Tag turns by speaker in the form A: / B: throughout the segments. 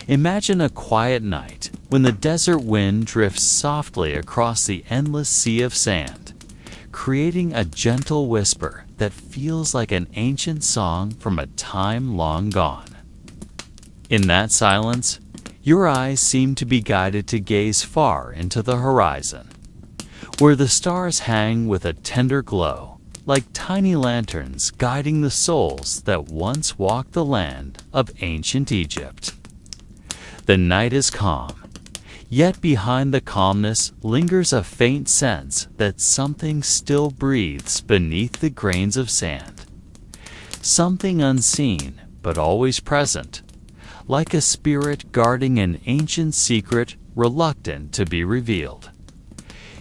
A: Imagine a quiet night when the desert wind drifts softly across the endless sea of sand, creating a gentle whisper that feels like an ancient song from a time long gone. In that silence, your eyes seem to be guided to gaze far into the horizon, where the stars hang with a tender glow, like tiny lanterns guiding the souls that once walked the land of ancient Egypt. The night is calm, yet behind the calmness lingers a faint sense that something still breathes beneath the grains of sand. Something unseen, but always present, like a spirit guarding an ancient secret reluctant to be revealed.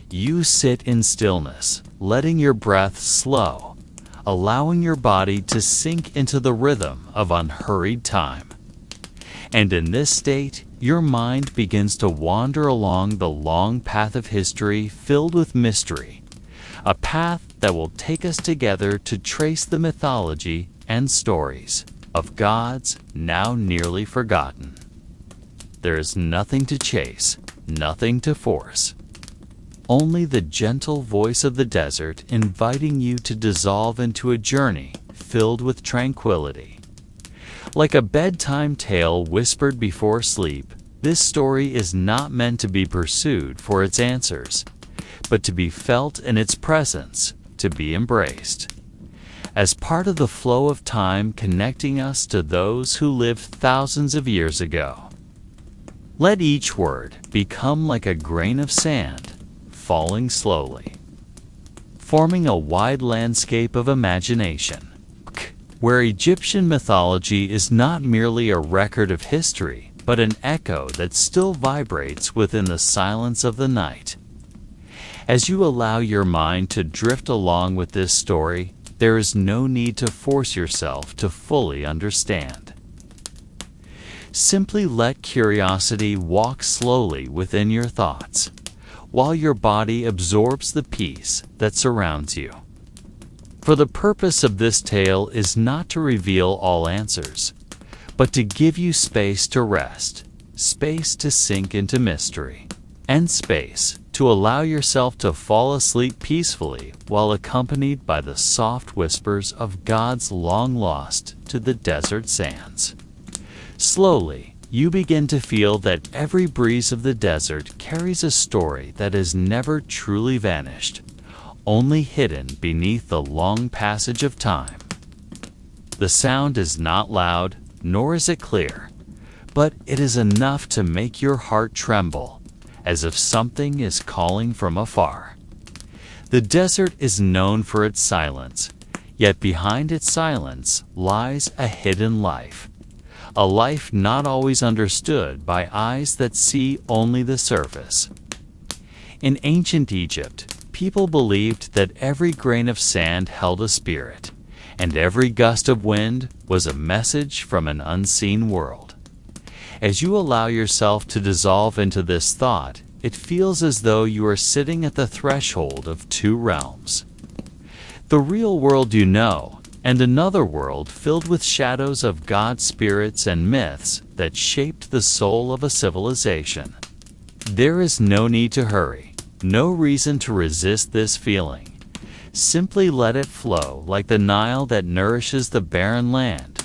A: You sit in stillness, letting your breath slow, allowing your body to sink into the rhythm of unhurried time. And in this state, your mind begins to wander along the long path of history filled with mystery, a path that will take us together to trace the mythology and stories of gods now nearly forgotten. There is nothing to chase, nothing to force. Only the gentle voice of the desert inviting you to dissolve into a journey filled with tranquility. Like a bedtime tale whispered before sleep, this story is not meant to be pursued for its answers, but to be felt in its presence, to be embraced. As part of the flow of time connecting us to those who lived thousands of years ago. Let each word become like a grain of sand, falling slowly, forming a wide landscape of imagination, where Egyptian mythology is not merely a record of history, but an echo that still vibrates within the silence of the night. As you allow your mind to drift along with this story, there is no need to force yourself to fully understand. Simply let curiosity walk slowly within your thoughts, while your body absorbs the peace that surrounds you. For the purpose of this tale is not to reveal all answers, but to give you space to rest, space to sink into mystery, and space to allow yourself to fall asleep peacefully while accompanied by the soft whispers of gods long lost to the desert sands. Slowly, you begin to feel that every breeze of the desert carries a story that has never truly vanished, only hidden beneath the long passage of time. The sound is not loud, nor is it clear, but it is enough to make your heart tremble, as if something is calling from afar. The desert is known for its silence, yet behind its silence lies a hidden life, a life not always understood by eyes that see only the surface. In ancient Egypt, people believed that every grain of sand held a spirit, and every gust of wind was a message from an unseen world. As you allow yourself to dissolve into this thought, it feels as though you are sitting at the threshold of two realms. The real world you know, and another world filled with shadows of god spirits and myths that shaped the soul of a civilization. There is no need to hurry, no reason to resist this feeling. Simply let it flow like the Nile that nourishes the barren land,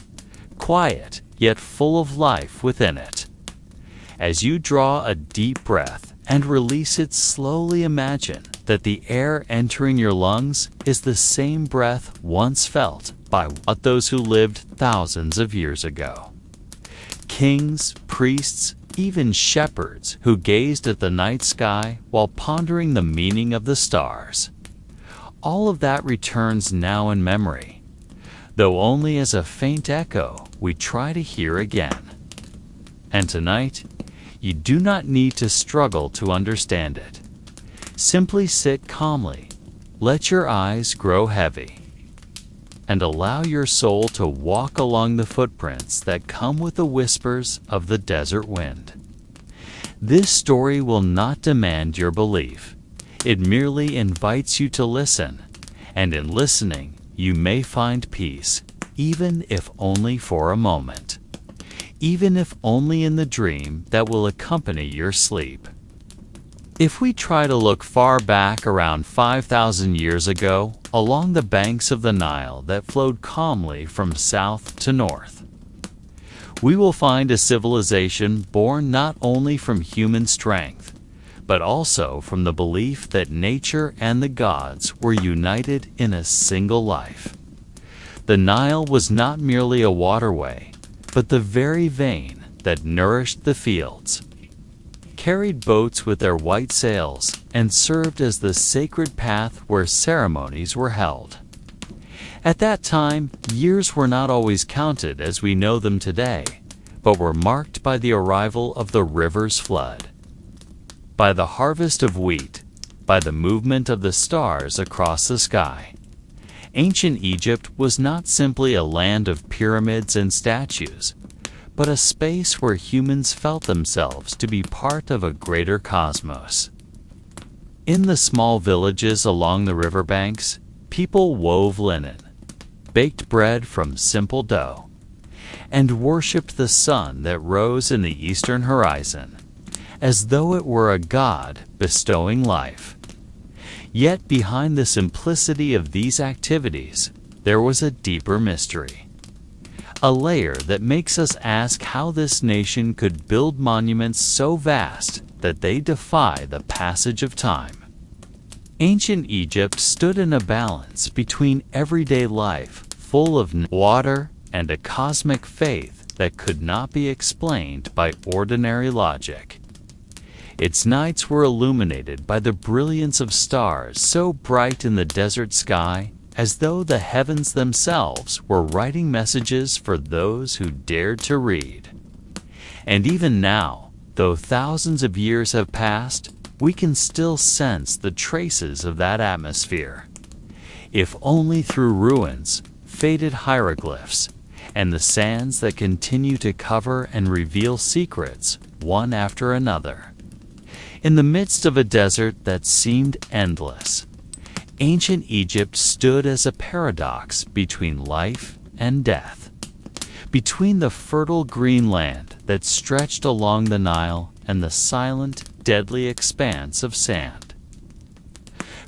A: quiet yet full of life within it. As you draw a deep breath and release it, slowly imagine that the air entering your lungs is the same breath once felt by those who lived thousands of years ago. Kings, priests, even shepherds who gazed at the night sky while pondering the meaning of the stars. All of that returns now in memory, though only as a faint echo we try to hear again. And tonight, you do not need to struggle to understand it. Simply sit calmly, let your eyes grow heavy, and allow your soul to walk along the footprints that come with the whispers of the desert wind. This story will not demand your belief. It merely invites you to listen, and in listening, you may find peace, even if only for a moment. even if only in the dream that will accompany your sleep. If we try to look far back around 5,000 years ago, along the banks of the Nile that flowed calmly from south to north, we will find a civilization born not only from human strength, but also from the belief that nature and the gods were united in a single life. The Nile was not merely a waterway, but the very vein that nourished the fields, carried boats with their white sails, and served as the sacred path where ceremonies were held. At that time, years were not always counted as we know them today, but were marked by the arrival of the river's flood, by the harvest of wheat, by the movement of the stars across the sky. Ancient Egypt was not simply a land of pyramids and statues, but a space where humans felt themselves to be part of a greater cosmos. In the small villages along the riverbanks, people wove linen, baked bread from simple dough, and worshipped the sun that rose in the eastern horizon, as though it were a god bestowing life. Yet behind the simplicity of these activities, there was a deeper mystery, a layer that makes us ask how this nation could build monuments so vast that they defy the passage of time. Ancient Egypt stood in a balance between everyday life, full of water, and a cosmic faith that could not be explained by ordinary logic. Its nights were illuminated by the brilliance of stars so bright in the desert sky, as though the heavens themselves were writing messages for those who dared to read. And even now, though thousands of years have passed, we can still sense the traces of that atmosphere, if only through ruins, faded hieroglyphs, and the sands that continue to cover and reveal secrets one after another. In the midst of a desert that seemed endless, ancient Egypt stood as a paradox between life and death, between the fertile green land that stretched along the Nile and the silent, deadly expanse of sand.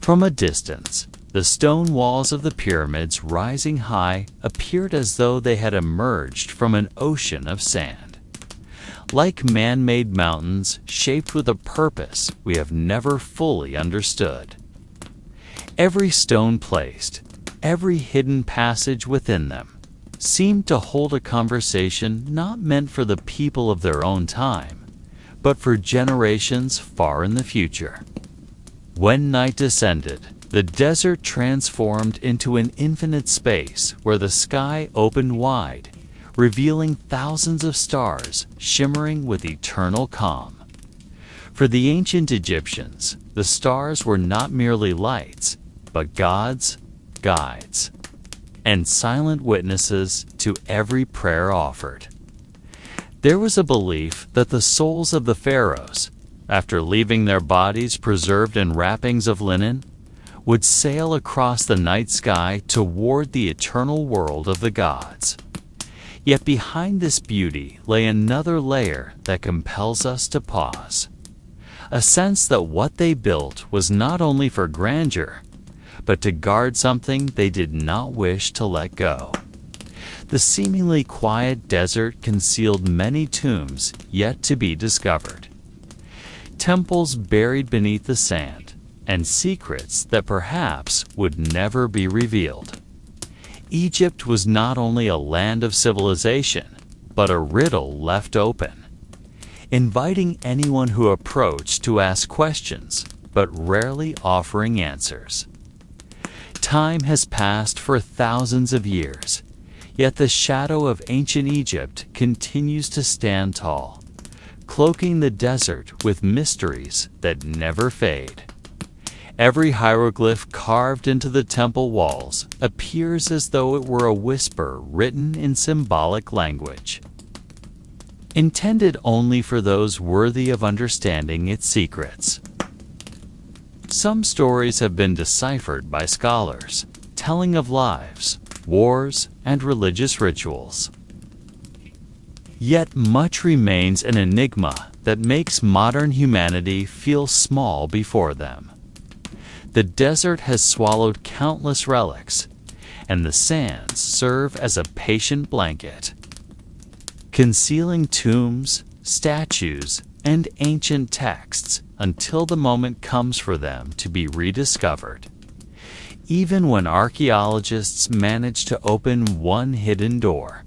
A: From a distance, the stone walls of the pyramids rising high appeared as though they had emerged from an ocean of sand, like man-made mountains shaped with a purpose we have never fully understood. Every stone placed, every hidden passage within them, seemed to hold a conversation not meant for the people of their own time, but for generations far in the future. When night descended, the desert transformed into an infinite space where the sky opened wide, revealing thousands of stars shimmering with eternal calm. For the ancient Egyptians, the stars were not merely lights, but gods, guides, and silent witnesses to every prayer offered. There was a belief that the souls of the pharaohs, after leaving their bodies preserved in wrappings of linen, would sail across the night sky toward the eternal world of the gods. Yet behind this beauty lay another layer that compels us to pause, a sense that what they built was not only for grandeur, but to guard something they did not wish to let go. The seemingly quiet desert concealed many tombs yet to be discovered, temples buried beneath the sand, and secrets that perhaps would never be revealed. Egypt was not only a land of civilization, but a riddle left open, inviting anyone who approached to ask questions, but rarely offering answers. Time has passed for thousands of years, yet the shadow of ancient Egypt continues to stand tall, cloaking the desert with mysteries that never fade. Every hieroglyph carved into the temple walls appears as though it were a whisper written in symbolic language, intended only for those worthy of understanding its secrets. Some stories have been deciphered by scholars, telling of lives, wars, and religious rituals. Yet much remains an enigma that makes modern humanity feel small before them. The desert has swallowed countless relics, and the sands serve as a patient blanket, concealing tombs, statues, and ancient texts until the moment comes for them to be rediscovered. Even when archaeologists manage to open one hidden door,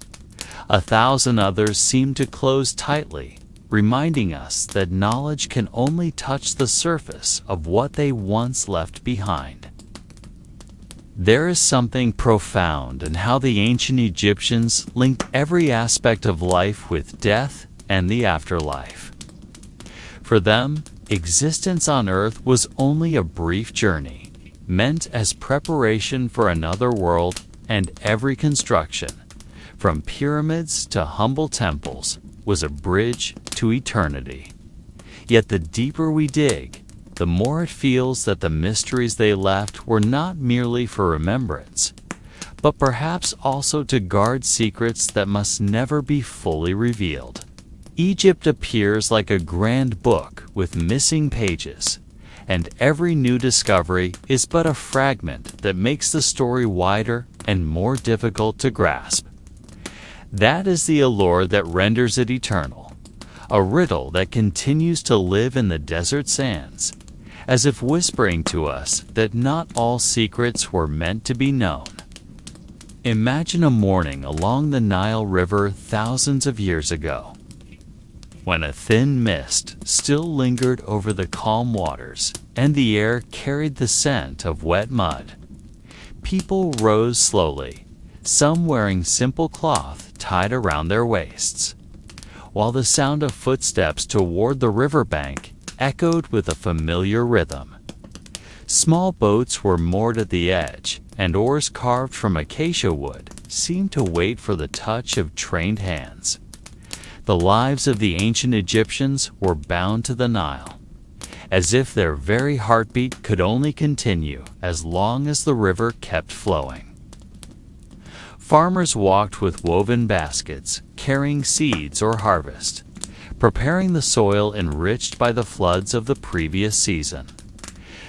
A: 1,000 others seem to close tightly, reminding us that knowledge can only touch the surface of what they once left behind. There is something profound in how the ancient Egyptians linked every aspect of life with death and the afterlife. For them, existence on Earth was only a brief journey, meant as preparation for another world, and every construction, from pyramids to humble temples, was a bridge to eternity. Yet the deeper we dig, the more it feels that the mysteries they left were not merely for remembrance, but perhaps also to guard secrets that must never be fully revealed. Egypt appears like a grand book with missing pages, and every new discovery is but a fragment that makes the story wider and more difficult to grasp. That is the allure that renders it eternal, a riddle that continues to live in the desert sands, as if whispering to us that not all secrets were meant to be known. Imagine a morning along the Nile River thousands of years ago, when a thin mist still lingered over the calm waters and the air carried the scent of wet mud. People rose slowly, some wearing simple cloth tied around their waists, while the sound of footsteps toward the riverbank echoed with a familiar rhythm. Small boats were moored at the edge, and oars carved from acacia wood seemed to wait for the touch of trained hands. The lives of the ancient Egyptians were bound to the Nile, as if their very heartbeat could only continue as long as the river kept flowing. Farmers walked with woven baskets, carrying seeds or harvest, preparing the soil enriched by the floods of the previous season.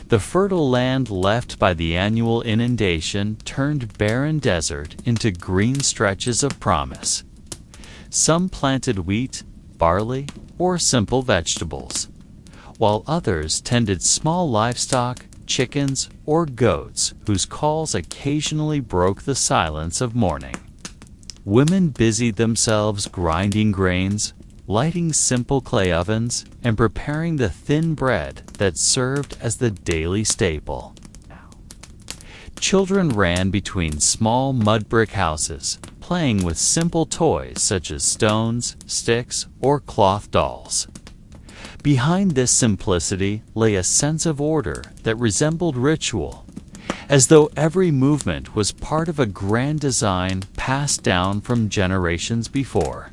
A: The fertile land left by the annual inundation turned barren desert into green stretches of promise. Some planted wheat, barley, or simple vegetables, while others tended small livestock, chickens, or goats whose calls occasionally broke the silence of morning. Women busied themselves grinding grains, lighting simple clay ovens, and preparing the thin bread that served as the daily staple. Children ran between small mud brick houses, playing with simple toys such as stones, sticks, or cloth dolls. Behind this simplicity lay a sense of order that resembled ritual, as though every movement was part of a grand design passed down from generations before.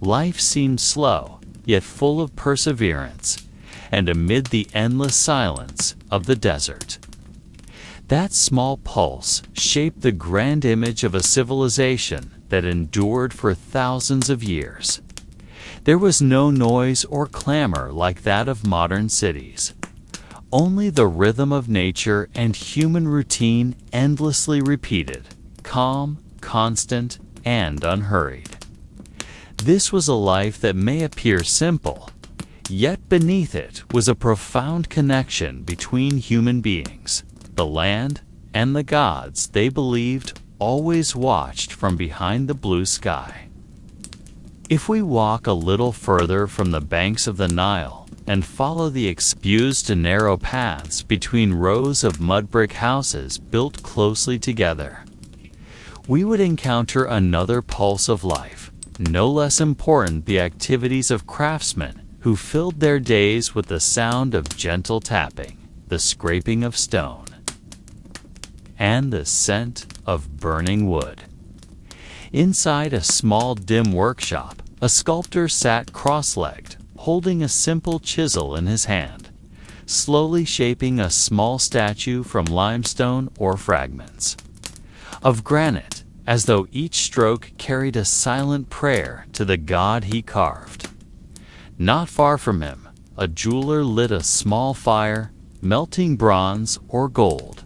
A: Life seemed slow, yet full of perseverance, and amid the endless silence of the desert. That small pulse shaped the grand image of a civilization that endured for thousands of years. There was no noise or clamor like that of modern cities. Only the rhythm of nature and human routine endlessly repeated, calm, constant, and unhurried. This was a life that may appear simple, yet beneath it was a profound connection between human beings, the land, and the gods they believed always watched from behind the blue sky. If we walk a little further from the banks of the Nile and follow the exposed and narrow paths between rows of mud brick houses built closely together, we would encounter another pulse of life, no less important the activities of craftsmen who filled their days with the sound of gentle tapping, the scraping of stone, and the scent of burning wood. Inside a small dim workshop, a sculptor sat cross-legged, holding a simple chisel in his hand, slowly shaping a small statue from limestone or fragments of granite, as though each stroke carried a silent prayer to the god he carved. Not far from him, a jeweler lit a small fire, melting bronze or gold,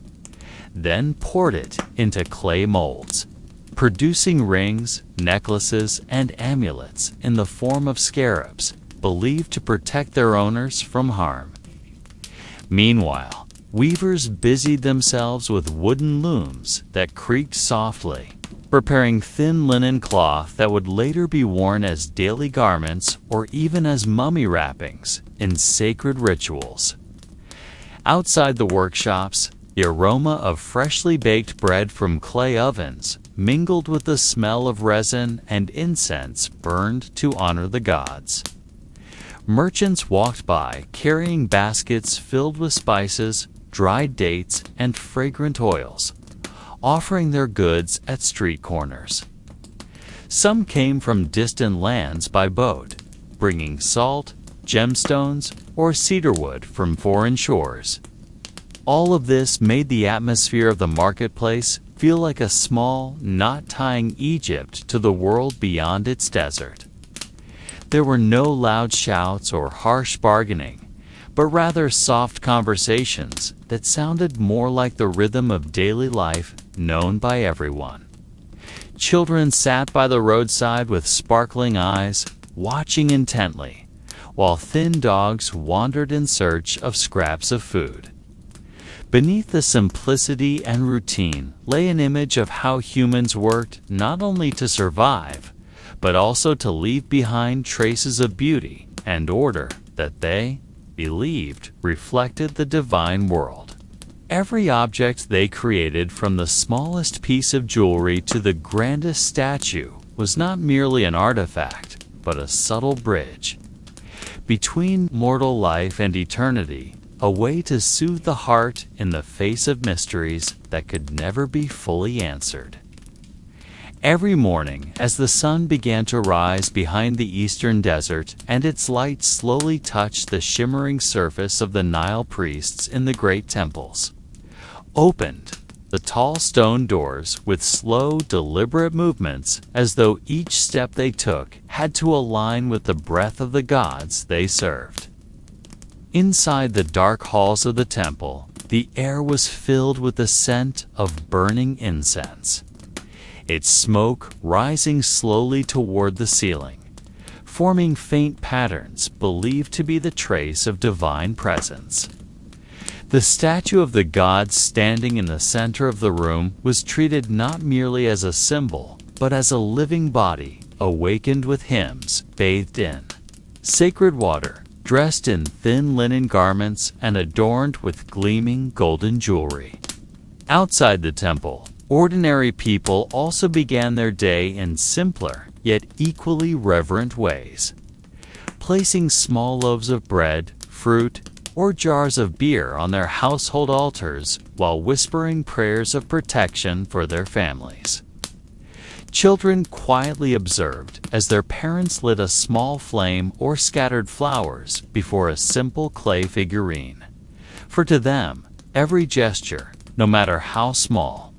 A: then poured it into clay molds, producing rings, necklaces, and amulets in the form of scarabs, believed to protect their owners from harm. Meanwhile, weavers busied themselves with wooden looms that creaked softly, preparing thin linen cloth that would later be worn as daily garments or even as mummy wrappings in sacred rituals. Outside the workshops, the aroma of freshly baked bread from clay ovens mingled with the smell of resin and incense burned to honor the gods. Merchants walked by carrying baskets filled with spices, dried dates, and fragrant oils, offering their goods at street corners. Some came from distant lands by boat, bringing salt, gemstones, or cedarwood from foreign shores. All of this made the atmosphere of the marketplace feel like a small knot tying Egypt to the world beyond its desert. There were no loud shouts or harsh bargaining, but rather soft conversations that sounded more like the rhythm of daily life known by everyone. Children sat by the roadside with sparkling eyes, watching intently, while thin dogs wandered in search of scraps of food. Beneath the simplicity and routine lay an image of how humans worked not only to survive, but also to leave behind traces of beauty and order that they believed reflected the divine world. Every object they created, from the smallest piece of jewelry to the grandest statue, was not merely an artifact, but a subtle bridge between mortal life and eternity, a way to soothe the heart in the face of mysteries that could never be fully answered. Every morning, as the sun began to rise behind the eastern desert and its light slowly touched the shimmering surface of the Nile priests in the great temples, opened the tall stone doors with slow, deliberate movements, as though each step they took had to align with the breath of the gods they served. Inside the dark halls of the temple, the air was filled with the scent of burning incense, its smoke rising slowly toward the ceiling, forming faint patterns believed to be the trace of divine presence. The statue of the gods standing in the center of the room was treated not merely as a symbol, but as a living body, awakened with hymns, bathed in sacred water, dressed in thin linen garments, and adorned with gleaming golden jewelry. Outside the temple, ordinary people also began their day in simpler, yet equally reverent ways, placing small loaves of bread, fruit, or jars of beer on their household altars while whispering prayers of protection for their families. Children quietly observed as their parents lit a small flame or scattered flowers before a simple clay figurine, for to them, every gesture, no matter how small,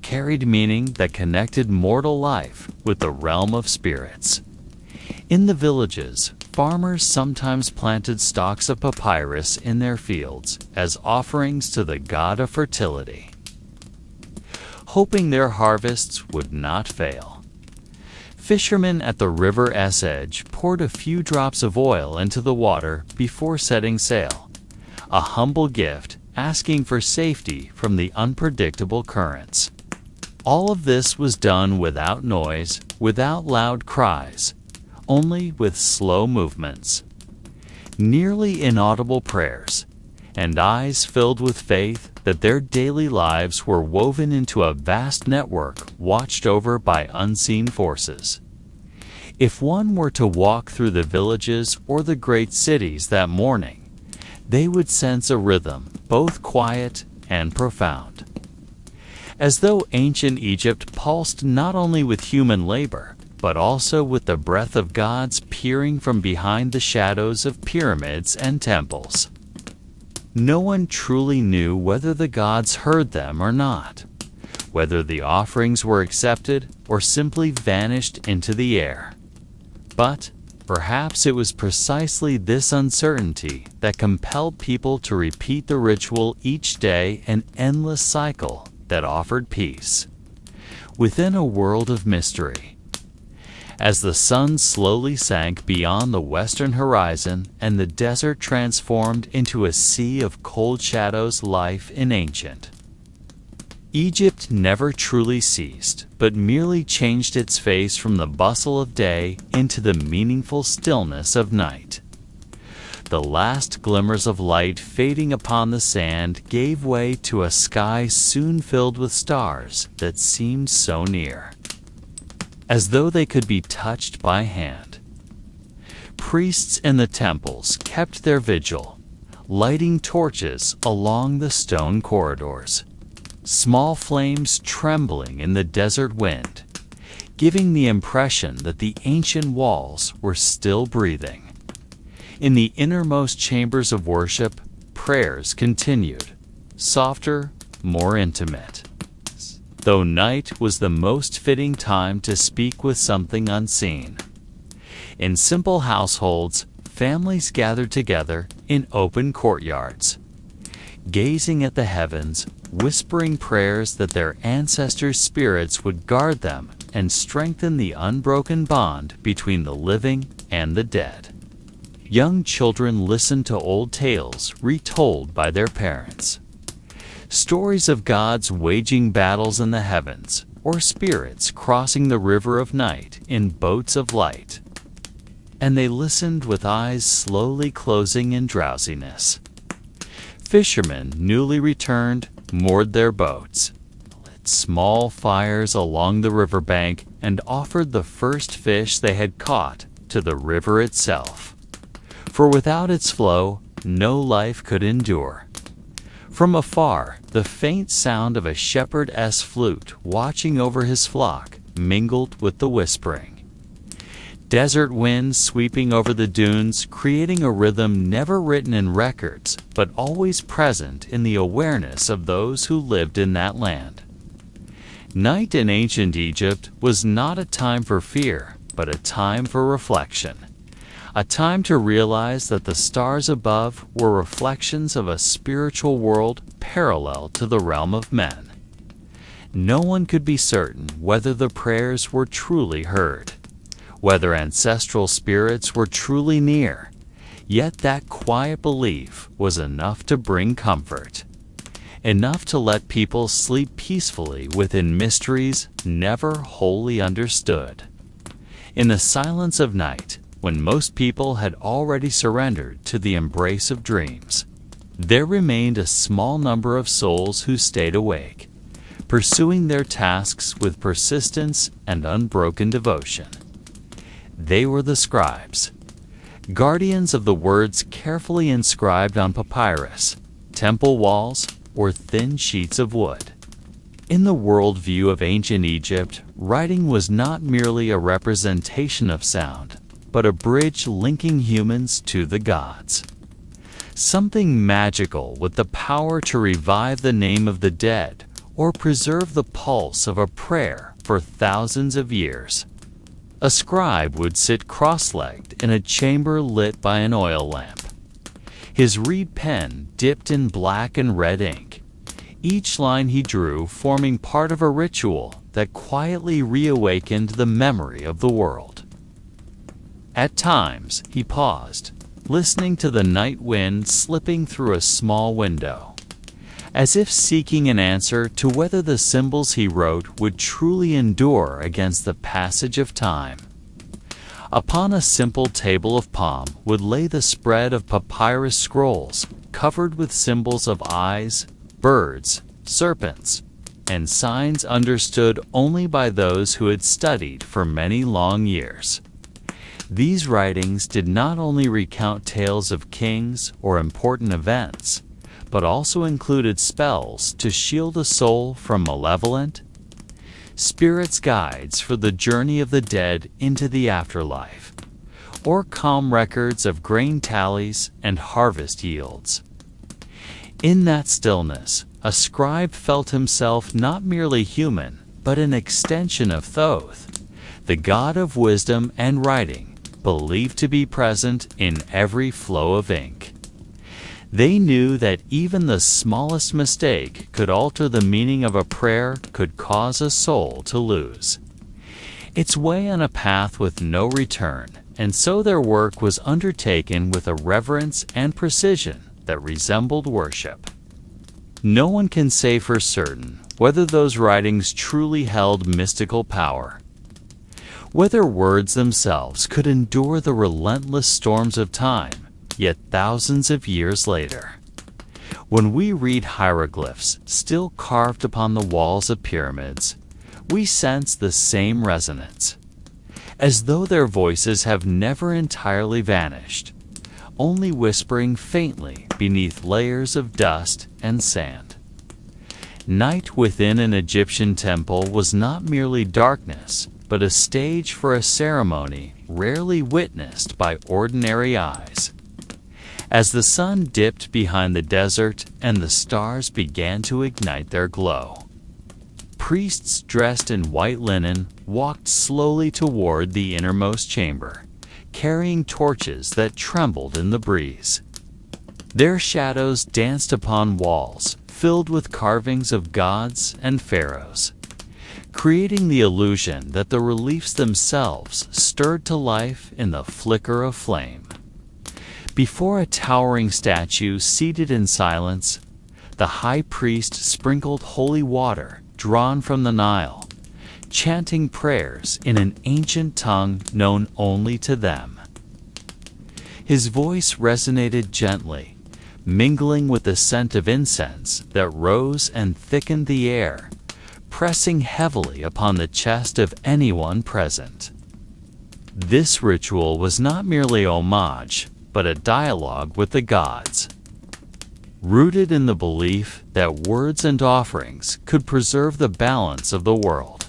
A: carried meaning that connected mortal life with the realm of spirits. In the villages, farmers sometimes planted stalks of papyrus in their fields as offerings to the god of fertility, hoping their harvests would not fail. Fishermen at the river's edge poured a few drops of oil into the water before setting sail, a humble gift asking for safety from the unpredictable currents. All of this was done without noise, without loud cries, only with slow movements, nearly inaudible prayers, and eyes filled with faith that their daily lives were woven into a vast network watched over by unseen forces. If one were to walk through the villages or the great cities that morning, they would sense a rhythm both quiet and profound, as though ancient Egypt pulsed not only with human labor, but also with the breath of gods peering from behind the shadows of pyramids and temples. No one truly knew whether the gods heard them or not, whether the offerings were accepted or simply vanished into the air. But perhaps it was precisely this uncertainty that compelled people to repeat the ritual each day, an endless cycle that offered peace. Within a world of mystery, as the sun slowly sank beyond the western horizon and the desert transformed into a sea of cold shadows, life in ancient Egypt never truly ceased, but merely changed its face from the bustle of day into the meaningful stillness of night. The last glimmers of light fading upon the sand gave way to a sky soon filled with stars that seemed so near, as though they could be touched by hand. Priests in the temples kept their vigil, lighting torches along the stone corridors, small flames trembling in the desert wind, giving the impression that the ancient walls were still breathing. In the innermost chambers of worship, prayers continued, softer, more intimate, though night was the most fitting time to speak with something unseen. In simple households, families gathered together in open courtyards, gazing at the heavens, whispering prayers that their ancestors' spirits would guard them and strengthen the unbroken bond between the living and the dead. Young children listened to old tales retold by their parents, stories of gods waging battles in the heavens, or spirits crossing the river of night in boats of light. And they listened with eyes slowly closing in drowsiness. Fishermen, newly returned, moored their boats, lit small fires along the riverbank, and offered the first fish they had caught to the river itself. For without its flow, no life could endure. From afar, the faint sound of a shepherd's flute watching over his flock mingled with the whispering. Desert winds sweeping over the dunes, creating a rhythm never written in records, but always present in the awareness of those who lived in that land. Night in ancient Egypt was not a time for fear, but a time for reflection. A time to realize that the stars above were reflections of a spiritual world parallel to the realm of men. No one could be certain whether the prayers were truly heard, whether ancestral spirits were truly near, yet that quiet belief was enough to bring comfort, enough to let people sleep peacefully within mysteries never wholly understood. In the silence of night, when most people had already surrendered to the embrace of dreams, there remained a small number of souls who stayed awake, pursuing their tasks with persistence and unbroken devotion. They were the scribes, guardians of the words carefully inscribed on papyrus, temple walls, or thin sheets of wood. In the worldview of ancient Egypt, writing was not merely a representation of sound, but a bridge linking humans to the gods. Something magical with the power to revive the name of the dead or preserve the pulse of a prayer for thousands of years. A scribe would sit cross-legged in a chamber lit by an oil lamp, his reed pen dipped in black and red ink, each line he drew forming part of a ritual that quietly reawakened the memory of the world. At times, he paused, listening to the night wind slipping through a small window, as if seeking an answer to whether the symbols he wrote would truly endure against the passage of time. Upon a simple table of palm would lay the spread of papyrus scrolls covered with symbols of eyes, birds, serpents, and signs understood only by those who had studied for many long years. These writings did not only recount tales of kings or important events, but also included spells to shield a soul from malevolent spirits, guides for the journey of the dead into the afterlife, or calm records of grain tallies and harvest yields. In that stillness, a scribe felt himself not merely human, but an extension of Thoth, the god of wisdom and writing, believed to be present in every flow of ink. They knew that even the smallest mistake could alter the meaning of a prayer, could cause a soul to lose its way on a path with no return, and so their work was undertaken with a reverence and precision that resembled worship. No one can say for certain whether those writings truly held mystical power, whether words themselves could endure the relentless storms of time. Yet thousands of years later, when we read hieroglyphs still carved upon the walls of pyramids, we sense the same resonance, as though their voices have never entirely vanished, only whispering faintly beneath layers of dust and sand. Night within an Egyptian temple was not merely darkness, but a stage for a ceremony rarely witnessed by ordinary eyes. As the sun dipped behind the desert and the stars began to ignite their glow, priests dressed in white linen walked slowly toward the innermost chamber, carrying torches that trembled in the breeze. Their shadows danced upon walls filled with carvings of gods and pharaohs, creating the illusion that the reliefs themselves stirred to life in the flicker of flame. Before a towering statue seated in silence, the high priest sprinkled holy water drawn from the Nile, chanting prayers in an ancient tongue known only to them. His voice resonated gently, mingling with the scent of incense that rose and thickened the air, pressing heavily upon the chest of anyone present. This ritual was not merely homage, but a dialogue with the gods, rooted in the belief that words and offerings could preserve the balance of the world.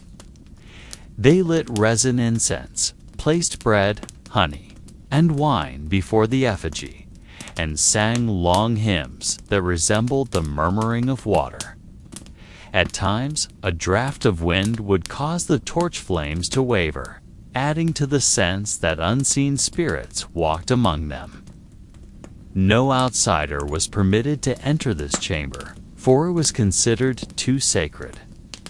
A: They lit resin incense, placed bread, honey, and wine before the effigy, and sang long hymns that resembled the murmuring of water. At times, a draft of wind would cause the torch flames to waver, adding to the sense that unseen spirits walked among them. No outsider was permitted to enter this chamber, for it was considered too sacred,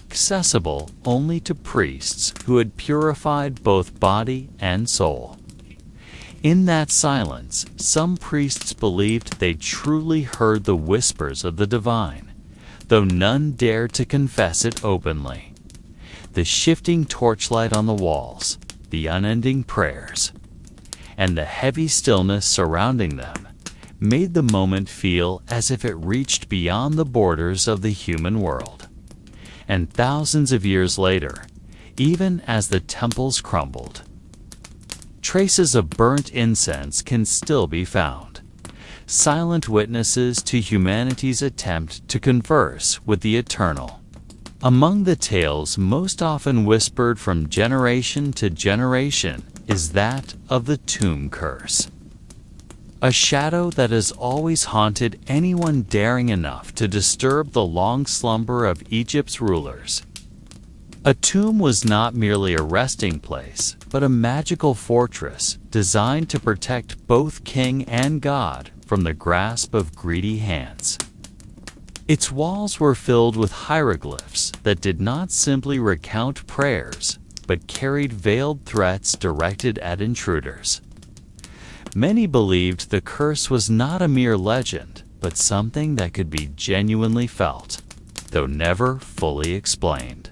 A: accessible only to priests who had purified both body and soul. In that silence, some priests believed they truly heard the whispers of the divine, though none dared to confess it openly. The shifting torchlight on the walls, the unending prayers, and the heavy stillness surrounding them made the moment feel as if it reached beyond the borders of the human world. And thousands of years later, even as the temples crumbled, traces of burnt incense can still be found, silent witnesses to humanity's attempt to converse with the eternal. Among the tales most often whispered from generation to generation is that of the tomb curse, a shadow that has always haunted anyone daring enough to disturb the long slumber of Egypt's rulers. A tomb was not merely a resting place, but a magical fortress designed to protect both king and god from the grasp of greedy hands. Its walls were filled with hieroglyphs that did not simply recount prayers, but carried veiled threats directed at intruders. Many believed the curse was not a mere legend, but something that could be genuinely felt, though never fully explained.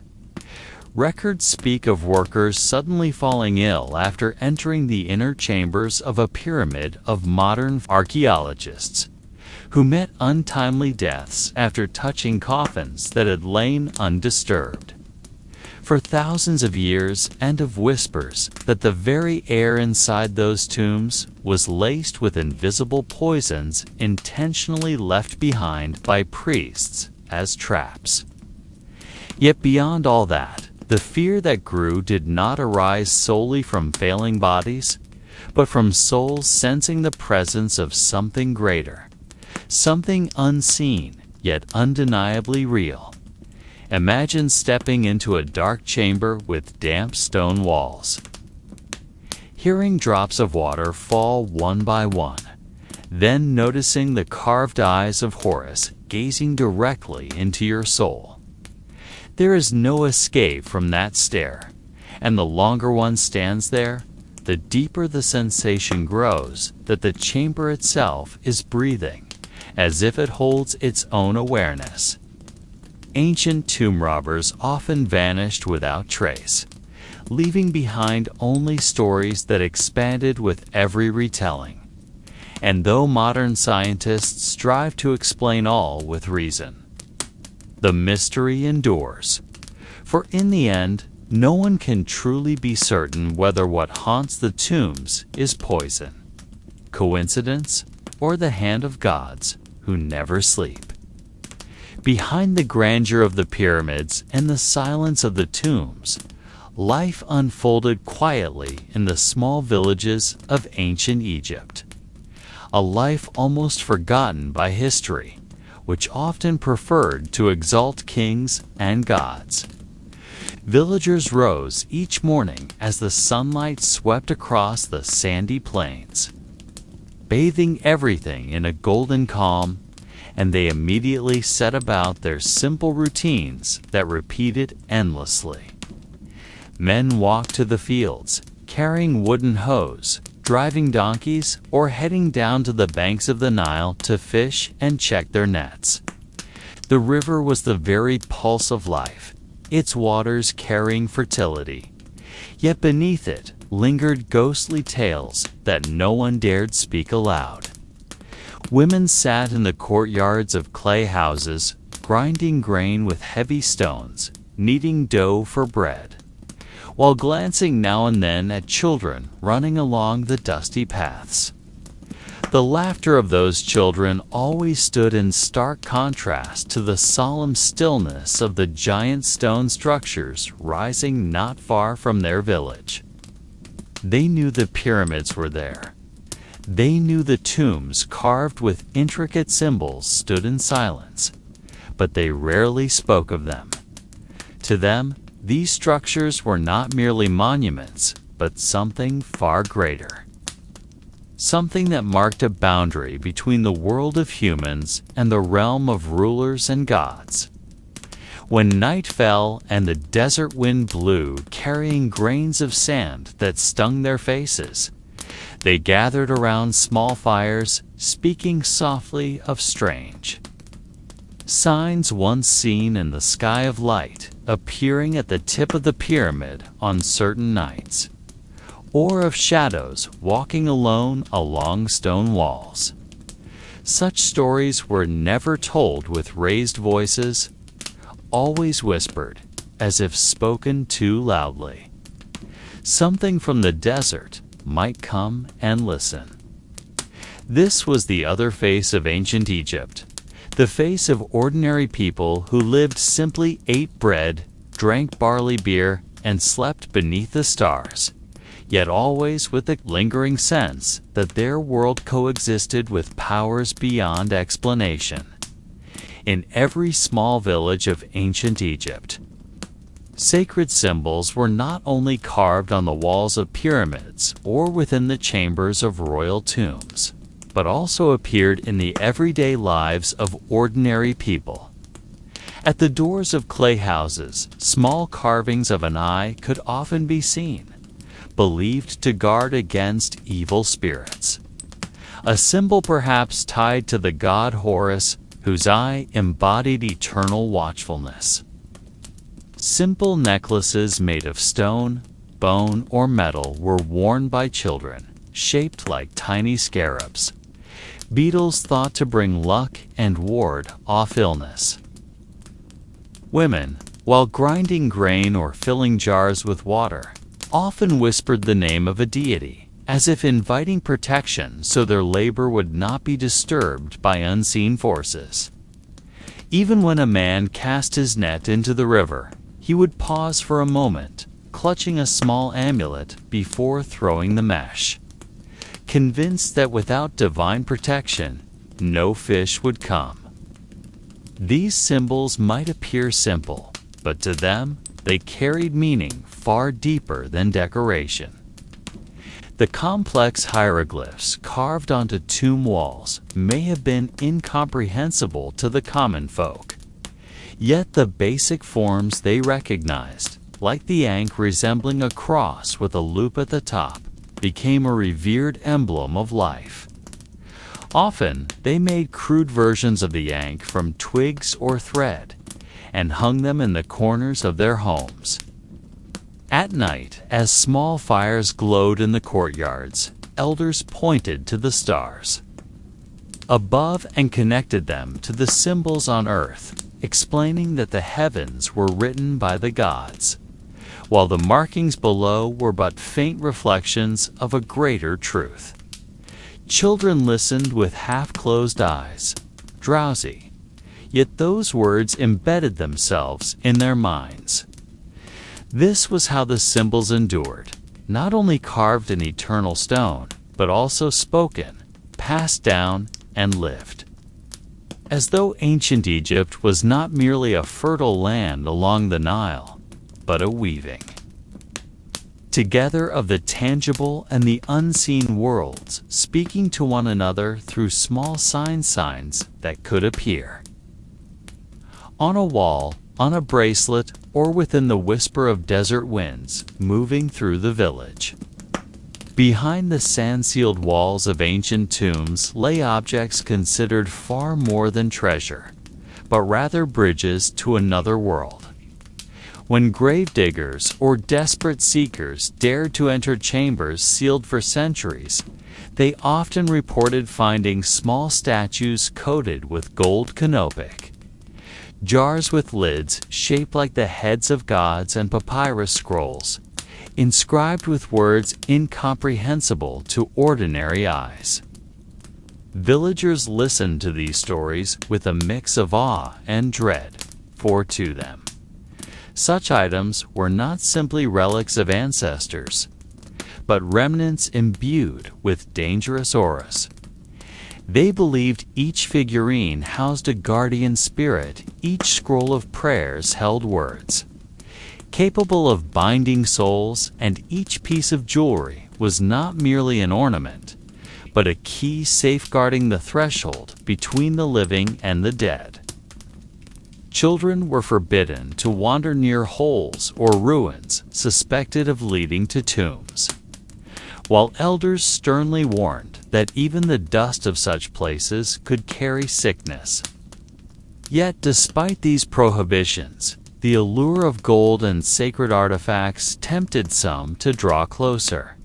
A: Records speak of workers suddenly falling ill after entering the inner chambers of a pyramid, of modern archaeologists who met untimely deaths after touching coffins that had lain undisturbed for thousands of years, and of whispers that the very air inside those tombs was laced with invisible poisons intentionally left behind by priests as traps. Yet beyond all that, the fear that grew did not arise solely from failing bodies, but from souls sensing the presence of something greater, something unseen, yet undeniably real. Imagine stepping into a dark chamber with damp stone walls, hearing drops of water fall one by one, then noticing the carved eyes of Horus gazing directly into your soul. There is no escape from that stare, and the longer one stands there, the deeper the sensation grows that the chamber itself is breathing, as if it holds its own awareness. Ancient tomb robbers often vanished without trace, leaving behind only stories that expanded with every retelling. And though modern scientists strive to explain all with reason, the mystery endures. For in the end, no one can truly be certain whether what haunts the tombs is poison, coincidence, or the hand of gods who never sleep. Behind the grandeur of the pyramids and the silence of the tombs, life unfolded quietly in the small villages of ancient Egypt. A life almost forgotten by history, which often preferred to exalt kings and gods. Villagers rose each morning as the sunlight swept across the sandy plains, bathing everything in a golden calm, and they immediately set about their simple routines that repeated endlessly. Men walked to the fields, carrying wooden hoes, driving donkeys, or heading down to the banks of the Nile to fish and check their nets. The river was the very pulse of life, its waters carrying fertility. Yet beneath it lingered ghostly tales that no one dared speak aloud. Women sat in the courtyards of clay houses, grinding grain with heavy stones, kneading dough for bread, while glancing now and then at children running along the dusty paths. The laughter of those children always stood in stark contrast to the solemn stillness of the giant stone structures rising not far from their village. They knew the pyramids were there. They knew the tombs carved with intricate symbols stood in silence, but they rarely spoke of them. To them, these structures were not merely monuments, but something far greater. Something that marked a boundary between the world of humans and the realm of rulers and gods. When night fell and the desert wind blew, carrying grains of sand that stung their faces, they gathered around small fires, speaking softly of strange signs once seen in the sky of light, appearing at the tip of the pyramid on certain nights, or of shadows walking alone along stone walls. Such stories were never told with raised voices, always whispered, as if spoken too loudly. Something from the desert might come and listen. This was the other face of ancient Egypt, the face of ordinary people who lived simply, ate bread, drank barley beer, and slept beneath the stars, yet always with a lingering sense that their world coexisted with powers beyond explanation. In every small village of ancient Egypt, sacred symbols were not only carved on the walls of pyramids or within the chambers of royal tombs, but also appeared in the everyday lives of ordinary people. At the doors of clay houses, small carvings of an eye could often be seen, believed to guard against evil spirits. A symbol perhaps tied to the god Horus, whose eye embodied eternal watchfulness. Simple necklaces made of stone, bone, or metal were worn by children, shaped like tiny scarabs, beetles thought to bring luck and ward off illness. Women, while grinding grain or filling jars with water, often whispered the name of a deity, as if inviting protection so their labor would not be disturbed by unseen forces. Even when a man cast his net into the river, he would pause for a moment, clutching a small amulet before throwing the mesh, convinced that without divine protection, no fish would come. These symbols might appear simple, but to them, they carried meaning far deeper than decoration. The complex hieroglyphs carved onto tomb walls may have been incomprehensible to the common folk. Yet the basic forms they recognized, like the ankh resembling a cross with a loop at the top, became a revered emblem of life. Often, they made crude versions of the ankh from twigs or thread and hung them in the corners of their homes. At night, as small fires glowed in the courtyards, elders pointed to the stars above and connected them to the symbols on earth, explaining that the heavens were written by the gods, while the markings below were but faint reflections of a greater truth. Children listened with half-closed eyes, drowsy, yet those words embedded themselves in their minds. This was how the symbols endured, not only carved in eternal stone, but also spoken, passed down, and lived. As though ancient Egypt was not merely a fertile land along the Nile, but a weaving together of the tangible and the unseen worlds, speaking to one another through small signs that could appear on a wall, on a bracelet, or within the whisper of desert winds moving through the village. Behind the sand-sealed walls of ancient tombs lay objects considered far more than treasure, but rather bridges to another world. When gravediggers or desperate seekers dared to enter chambers sealed for centuries, they often reported finding small statues coated with gold canopic, jars with lids shaped like the heads of gods, and papyrus scrolls, inscribed with words incomprehensible to ordinary eyes. Villagers listened to these stories with a mix of awe and dread, for to them, such items were not simply relics of ancestors, but remnants imbued with dangerous auras. They believed each figurine housed a guardian spirit, each scroll of prayers held words capable of binding souls, and each piece of jewelry was not merely an ornament, but a key safeguarding the threshold between the living and the dead. Children were forbidden to wander near holes or ruins suspected of leading to tombs, while elders sternly warned that even the dust of such places could carry sickness. Yet despite these prohibitions, the allure of gold and sacred artifacts tempted some to draw closer.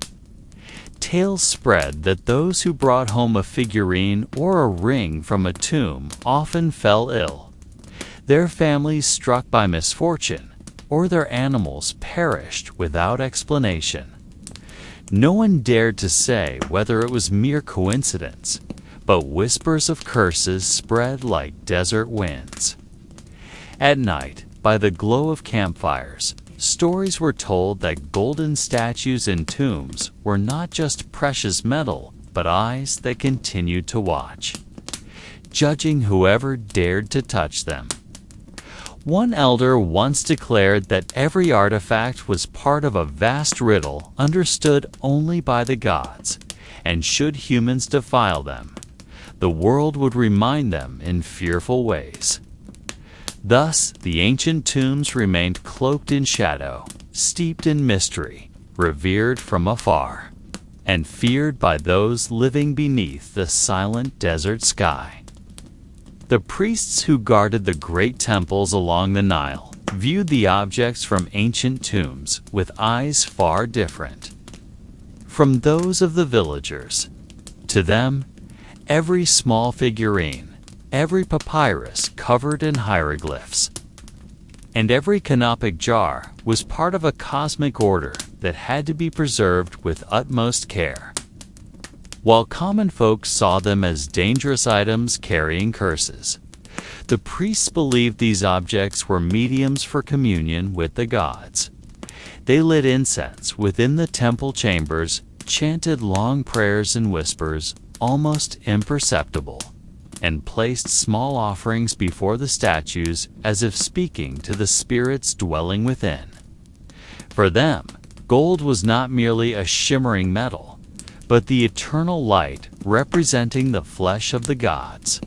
A: Tales spread that those who brought home a figurine or a ring from a tomb often fell ill, their families struck by misfortune, or their animals perished without explanation. No one dared to say whether it was mere coincidence, but whispers of curses spread like desert winds. At night, by the glow of campfires, stories were told that golden statues in tombs were not just precious metal, but eyes that continued to watch, judging whoever dared to touch them. One elder once declared that every artifact was part of a vast riddle understood only by the gods, and should humans defile them, the world would remind them in fearful ways. Thus, the ancient tombs remained cloaked in shadow, steeped in mystery, revered from afar, and feared by those living beneath the silent desert sky. The priests who guarded the great temples along the Nile viewed the objects from ancient tombs with eyes far different from those of the villagers. To them, every small figurine, every papyrus covered in hieroglyphs, and every canopic jar was part of a cosmic order that had to be preserved with utmost care, while common folk saw them as dangerous items carrying curses. The priests believed these objects were mediums for communion with the gods. They lit incense within the temple chambers, chanted long prayers in whispers, almost imperceptible, and placed small offerings before the statues as if speaking to the spirits dwelling within. For them, gold was not merely a shimmering metal, but the eternal light representing the flesh of the gods,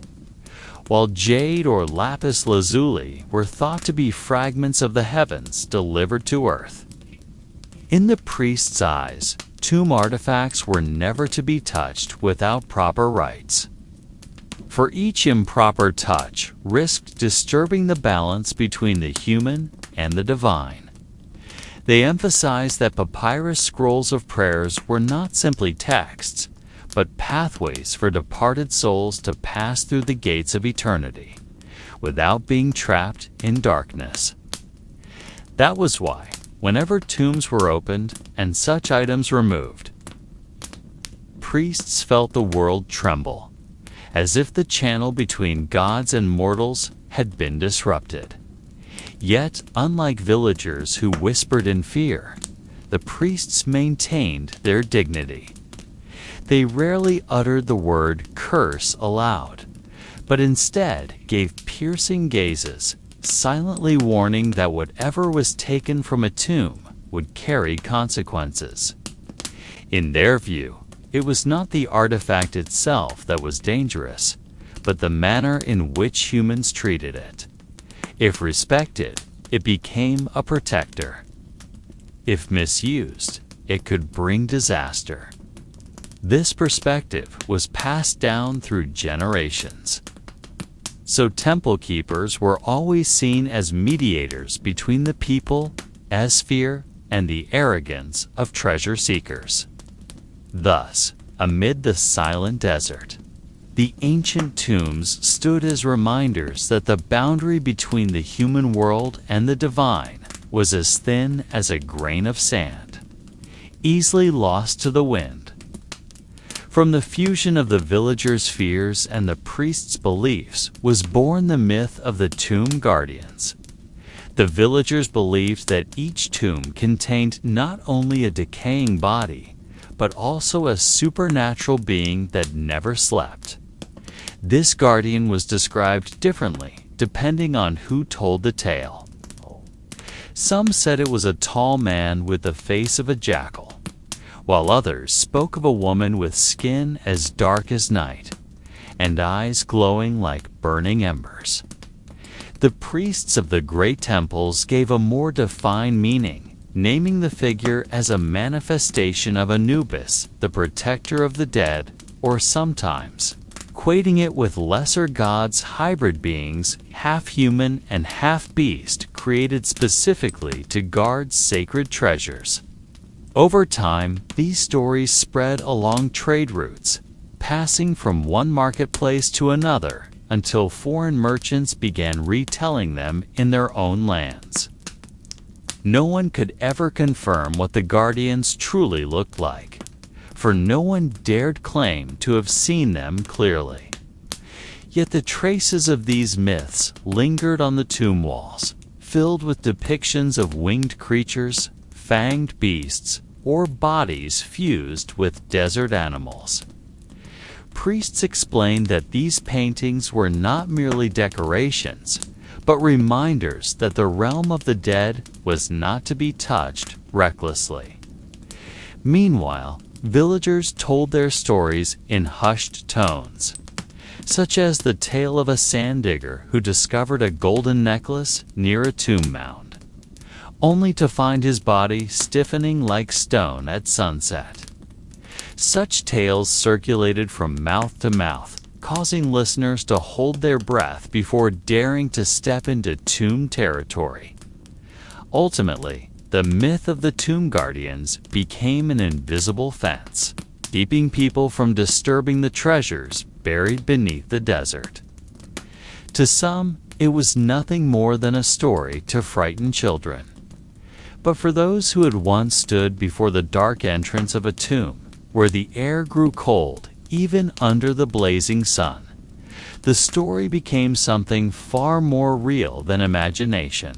A: while jade or lapis lazuli were thought to be fragments of the heavens delivered to earth. In the priest's eyes, tomb artifacts were never to be touched without proper rites, for each improper touch risked disturbing the balance between the human and the divine. They emphasized that papyrus scrolls of prayers were not simply texts, but pathways for departed souls to pass through the gates of eternity, without being trapped in darkness. That was why, whenever tombs were opened and such items removed, priests felt the world tremble, as if the channel between gods and mortals had been disrupted. Yet, unlike villagers who whispered in fear, the priests maintained their dignity. They rarely uttered the word curse aloud, but instead gave piercing gazes, silently warning that whatever was taken from a tomb would carry consequences. In their view, it was not the artifact itself that was dangerous, but the manner in which humans treated it. If respected, it became a protector. If misused, it could bring disaster. This perspective was passed down through generations. So temple keepers were always seen as mediators between the people, Esphere, and the arrogance of treasure seekers. Thus, amid the silent desert, the ancient tombs stood as reminders that the boundary between the human world and the divine was as thin as a grain of sand, easily lost to the wind. From the fusion of the villagers' fears and the priests' beliefs was born the myth of the tomb guardians. The villagers believed that each tomb contained not only a decaying body, but also a supernatural being that never slept. This guardian was described differently depending on who told the tale. Some said it was a tall man with the face of a jackal, while others spoke of a woman with skin as dark as night and eyes glowing like burning embers. The priests of the great temples gave a more defined meaning, naming the figure as a manifestation of Anubis, the protector of the dead, or sometimes equating it with lesser gods, hybrid beings, half human and half beast, created specifically to guard sacred treasures. Over time, these stories spread along trade routes, passing from one marketplace to another until foreign merchants began retelling them in their own lands. No one could ever confirm what the guardians truly looked like, for no one dared claim to have seen them clearly. Yet the traces of these myths lingered on the tomb walls, filled with depictions of winged creatures, fanged beasts, or bodies fused with desert animals. Priests explained that these paintings were not merely decorations, but reminders that the realm of the dead was not to be touched recklessly. Meanwhile, villagers told their stories in hushed tones, such as the tale of a sand digger who discovered a golden necklace near a tomb mound, only to find his body stiffening like stone at sunset. Such tales circulated from mouth to mouth, causing listeners to hold their breath before daring to step into tomb territory. Ultimately, the myth of the tomb guardians became an invisible fence, keeping people from disturbing the treasures buried beneath the desert. To some, it was nothing more than a story to frighten children. But for those who had once stood before the dark entrance of a tomb, where the air grew cold even under the blazing sun, the story became something far more real than imagination.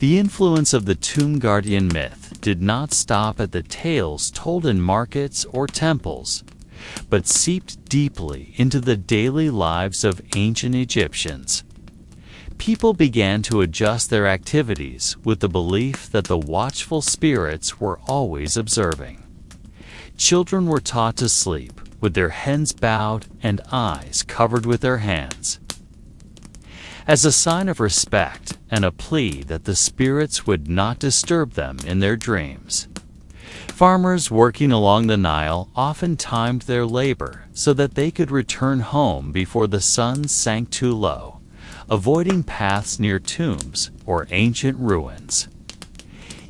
A: The influence of the tomb guardian myth did not stop at the tales told in markets or temples, but seeped deeply into the daily lives of ancient Egyptians. People began to adjust their activities with the belief that the watchful spirits were always observing. Children were taught to sleep with their heads bowed and eyes covered with their hands, as a sign of respect and a plea that the spirits would not disturb them in their dreams. Farmers working along the Nile often timed their labor so that they could return home before the sun sank too low, avoiding paths near tombs or ancient ruins.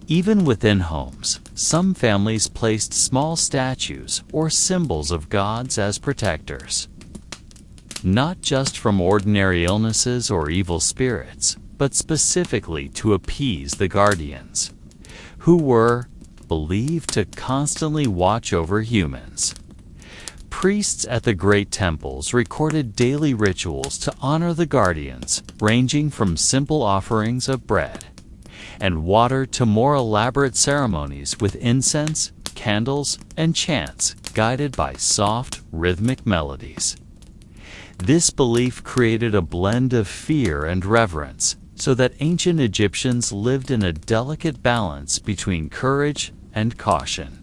A: Even within homes, some families placed small statues or symbols of gods as protectors, not just from ordinary illnesses or evil spirits, but specifically to appease the guardians, who were believed to constantly watch over humans. Priests at the great temples recorded daily rituals to honor the guardians, ranging from simple offerings of bread and water to more elaborate ceremonies with incense, candles, and chants guided by soft, rhythmic melodies. This belief created a blend of fear and reverence, so that ancient Egyptians lived in a delicate balance between courage and caution.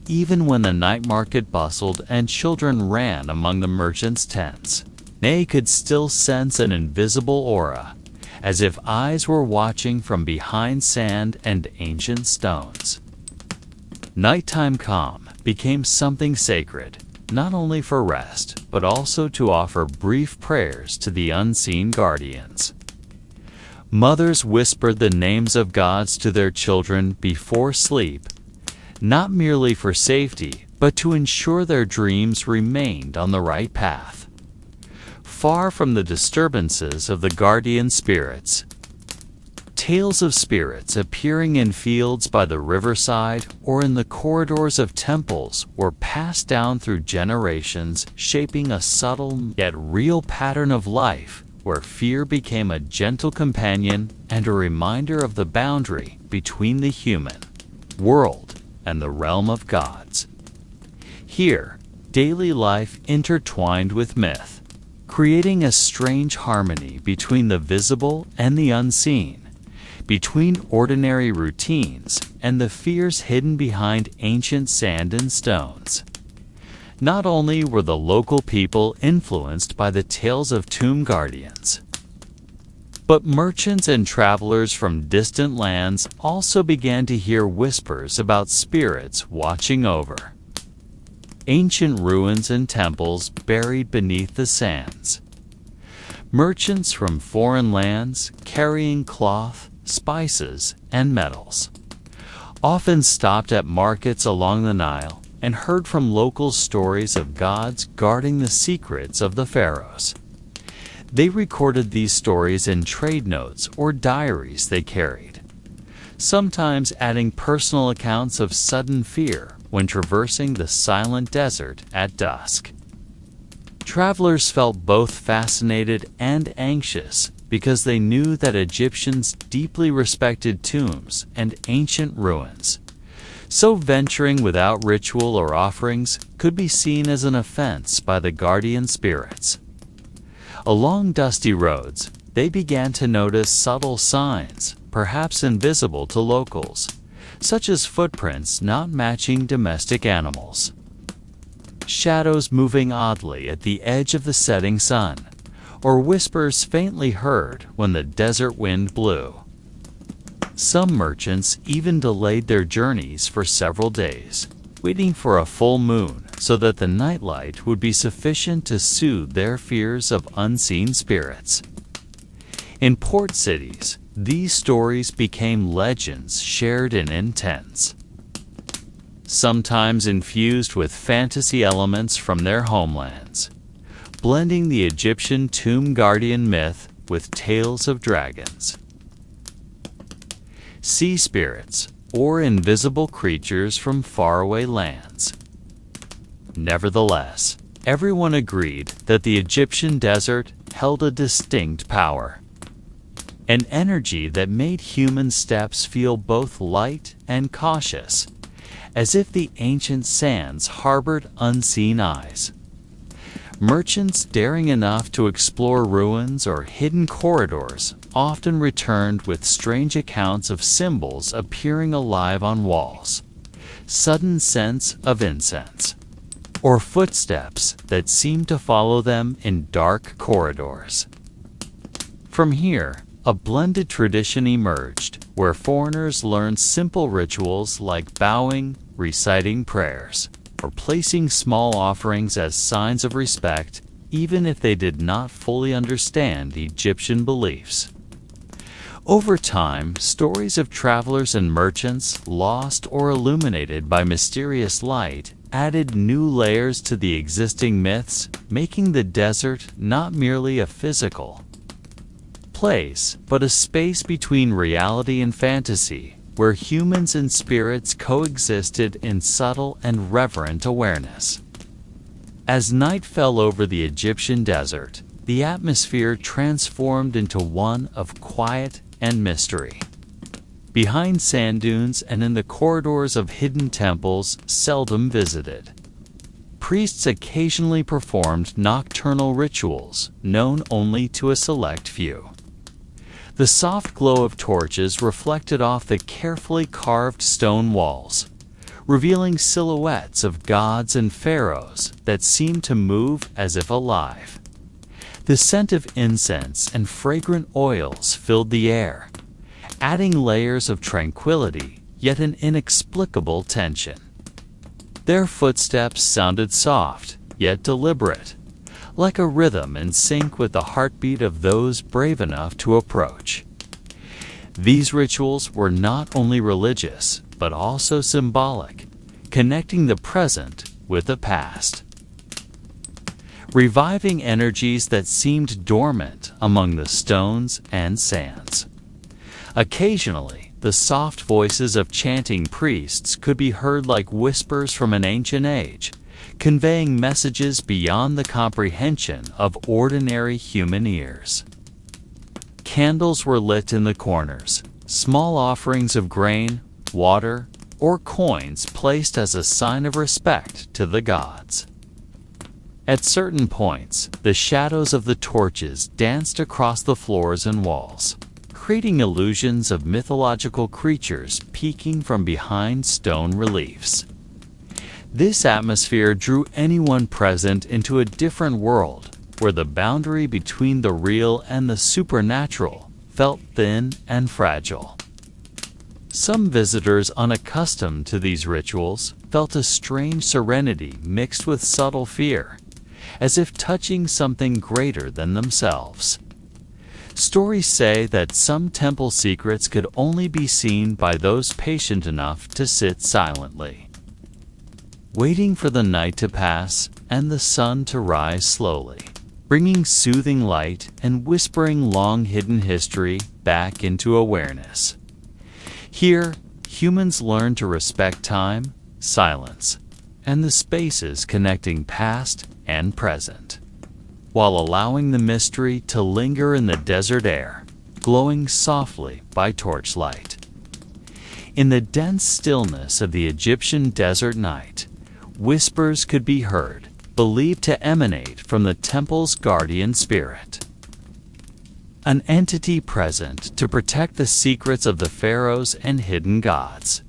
A: Even when the night market bustled and children ran among the merchants' tents, they could still sense an invisible aura, as if eyes were watching from behind sand and ancient stones. Nighttime calm became something sacred, not only for rest, but also to offer brief prayers to the unseen guardians. Mothers whispered the names of gods to their children before sleep, not merely for safety, but to ensure their dreams remained on the right path, far from the disturbances of the guardian spirits. Tales of spirits appearing in fields by the riverside or in the corridors of temples were passed down through generations, shaping a subtle yet real pattern of life where fear became a gentle companion and a reminder of the boundary between the human world and the realm of gods. Here, daily life intertwined with myth, creating a strange harmony between the visible and the unseen, between ordinary routines and the fears hidden behind ancient sand and stones. Not only were the local people influenced by the tales of tomb guardians, but merchants and travelers from distant lands also began to hear whispers about spirits watching over ancient ruins and temples buried beneath the sands. Merchants from foreign lands carrying cloth, spices, and metals often stopped at markets along the Nile and heard from locals stories of gods guarding the secrets of the pharaohs. They recorded these stories in trade notes or diaries they carried, sometimes adding personal accounts of sudden fear when traversing the silent desert at dusk. Travelers felt both fascinated and anxious because they knew that Egyptians deeply respected tombs and ancient ruins, so venturing without ritual or offerings could be seen as an offense by the guardian spirits. Along dusty roads, they began to notice subtle signs, perhaps invisible to locals, such as footprints not matching domestic animals, shadows moving oddly at the edge of the setting sun, or whispers faintly heard when the desert wind blew. Some merchants even delayed their journeys for several days, waiting for a full moon so that the nightlight would be sufficient to soothe their fears of unseen spirits. In port cities, these stories became legends shared in tents, sometimes infused with fantasy elements from their homelands, blending the Egyptian tomb guardian myth with tales of dragons, sea spirits, or invisible creatures from faraway lands. Nevertheless, everyone agreed that the Egyptian desert held a distinct power, an energy that made human steps feel both light and cautious, as if the ancient sands harbored unseen eyes. Merchants daring enough to explore ruins or hidden corridors often returned with strange accounts of symbols appearing alive on walls, sudden scents of incense, or footsteps that seemed to follow them in dark corridors. From here, a blended tradition emerged where foreigners learned simple rituals like bowing, reciting prayers, or placing small offerings as signs of respect, even if they did not fully understand Egyptian beliefs. Over time, stories of travelers and merchants, lost or illuminated by mysterious light, added new layers to the existing myths, making the desert not merely a physical place, but a space between reality and fantasy, where humans and spirits coexisted in subtle and reverent awareness. As night fell over the Egyptian desert, the atmosphere transformed into one of quiet and mystery. Behind sand dunes and in the corridors of hidden temples seldom visited, priests occasionally performed nocturnal rituals known only to a select few. The soft glow of torches reflected off the carefully carved stone walls, revealing silhouettes of gods and pharaohs that seemed to move as if alive. The scent of incense and fragrant oils filled the air, adding layers of tranquility, yet an inexplicable tension. Their footsteps sounded soft, yet deliberate, like a rhythm in sync with the heartbeat of those brave enough to approach. These rituals were not only religious, but also symbolic, connecting the present with the past, reviving energies that seemed dormant among the stones and sands. Occasionally, the soft voices of chanting priests could be heard like whispers from an ancient age, conveying messages beyond the comprehension of ordinary human ears. Candles were lit in the corners, small offerings of grain, water, or coins placed as a sign of respect to the gods. At certain points, the shadows of the torches danced across the floors and walls, creating illusions of mythological creatures peeking from behind stone reliefs. This atmosphere drew anyone present into a different world, where the boundary between the real and the supernatural felt thin and fragile. Some visitors unaccustomed to these rituals felt a strange serenity mixed with subtle fear, as if touching something greater than themselves. Stories say that some temple secrets could only be seen by those patient enough to sit silently, waiting for the night to pass and the sun to rise slowly, bringing soothing light and whispering long-hidden history back into awareness. Here, humans learn to respect time, silence, and the spaces connecting past and present, while allowing the mystery to linger in the desert air, glowing softly by torchlight. In the dense stillness of the Egyptian desert night, whispers could be heard, believed to emanate from the temple's guardian spirit, an entity present to protect the secrets of the pharaohs and hidden gods.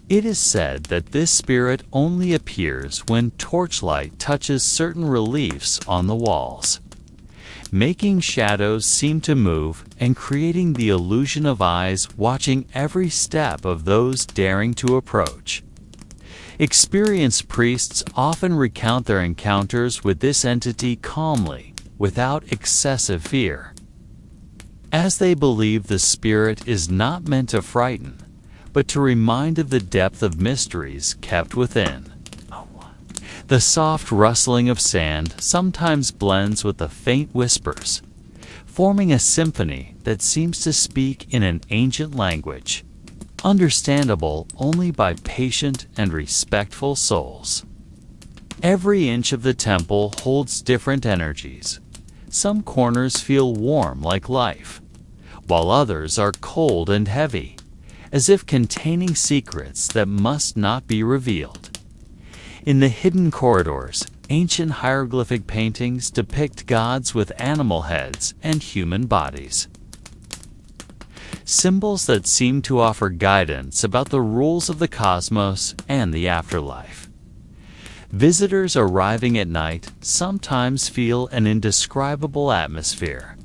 A: It is said that this spirit only appears when torchlight touches certain reliefs on the walls, making shadows seem to move and creating the illusion of eyes watching every step of those daring to approach. Experienced priests often recount their encounters with this entity calmly, without excessive fear, as they believe the spirit is not meant to frighten, but to remind of the depth of mysteries kept within. The soft rustling of sand sometimes blends with the faint whispers, forming a symphony that seems to speak in an ancient language, understandable only by patient and respectful souls. Every inch of the temple holds different energies. Some corners feel warm like life, while others are cold and heavy, as if containing secrets that must not be revealed. In the hidden corridors, ancient hieroglyphic paintings depict gods with animal heads and human bodies. Symbols that seem to offer guidance about the rules of the cosmos and the afterlife. Visitors arriving at night sometimes feel an indescribable atmosphere,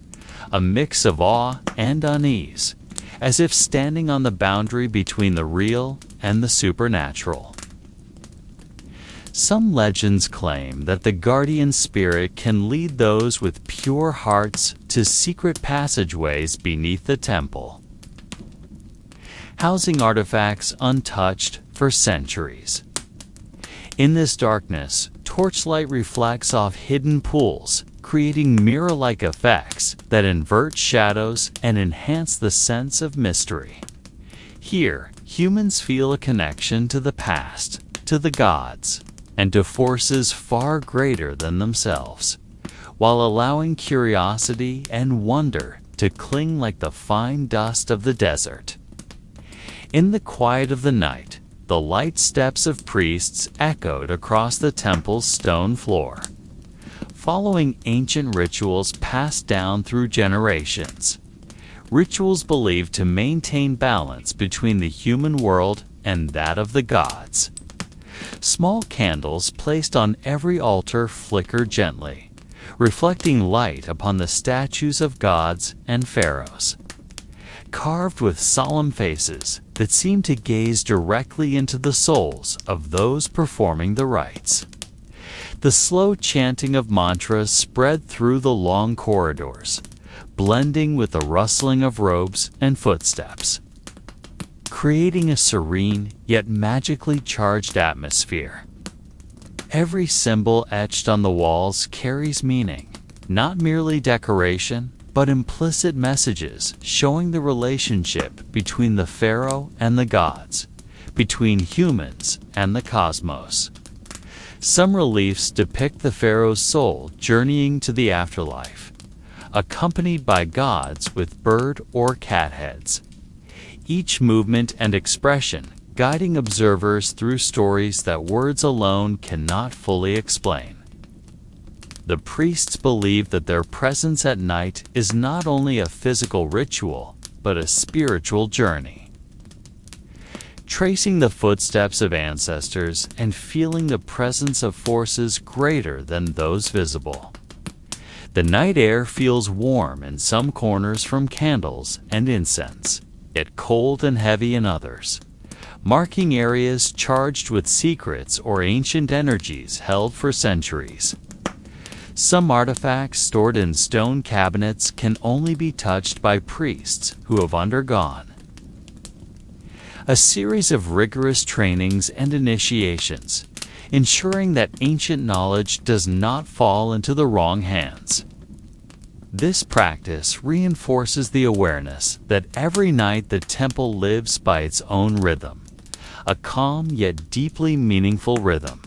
A: a mix of awe and unease, as if standing on the boundary between the real and the supernatural. Some legends claim that the guardian spirit can lead those with pure hearts to secret passageways beneath the temple, housing artifacts untouched for centuries. In this darkness, torchlight reflects off hidden pools, creating mirror-like effects that invert shadows and enhance the sense of mystery. Here, humans feel a connection to the past, to the gods, and to forces far greater than themselves, while allowing curiosity and wonder to cling like the fine dust of the desert. In the quiet of the night, the light steps of priests echoed across the temple's stone floor, following ancient rituals passed down through generations. Rituals believed to maintain balance between the human world and that of the gods. Small candles placed on every altar flicker gently, reflecting light upon the statues of gods and pharaohs, carved with solemn faces that seem to gaze directly into the souls of those performing the rites. The slow chanting of mantras spread through the long corridors, blending with the rustling of robes and footsteps, creating a serene yet magically charged atmosphere. Every symbol etched on the walls carries meaning, not merely decoration, but implicit messages showing the relationship between the pharaoh and the gods, between humans and the cosmos. Some reliefs depict the pharaoh's soul journeying to the afterlife, accompanied by gods with bird or cat heads, each movement and expression guiding observers through stories that words alone cannot fully explain. The priests believe that their presence at night is not only a physical ritual, but a spiritual journey, tracing the footsteps of ancestors and feeling the presence of forces greater than those visible. The night air feels warm in some corners from candles and incense, yet cold and heavy in others, marking areas charged with secrets or ancient energies held for centuries. Some artifacts stored in stone cabinets can only be touched by priests who have undergone a series of rigorous trainings and initiations, ensuring that ancient knowledge does not fall into the wrong hands. This practice reinforces the awareness that every night the temple lives by its own rhythm, a calm yet deeply meaningful rhythm,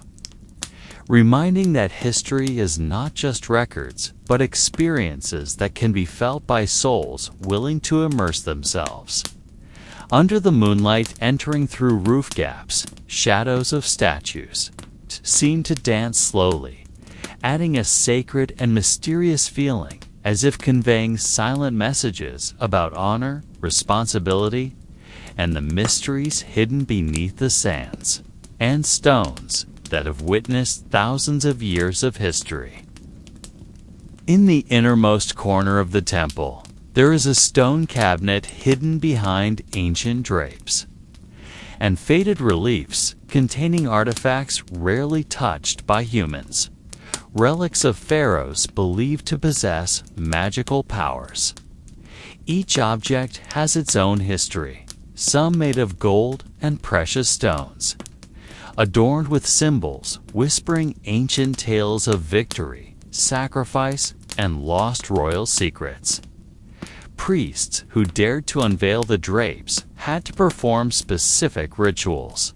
A: reminding that history is not just records, but experiences that can be felt by souls willing to immerse themselves. Under the moonlight entering through roof gaps, shadows of statues seem to dance slowly, adding a sacred and mysterious feeling, as if conveying silent messages about honor, responsibility, and the mysteries hidden beneath the sands and stones that have witnessed thousands of years of history. In the innermost corner of the temple, there is a stone cabinet hidden behind ancient drapes, and faded reliefs containing artifacts rarely touched by humans, relics of pharaohs believed to possess magical powers. Each object has its own history, some made of gold and precious stones, adorned with symbols whispering ancient tales of victory, sacrifice, and lost royal secrets. Priests who dared to unveil the drapes had to perform specific rituals,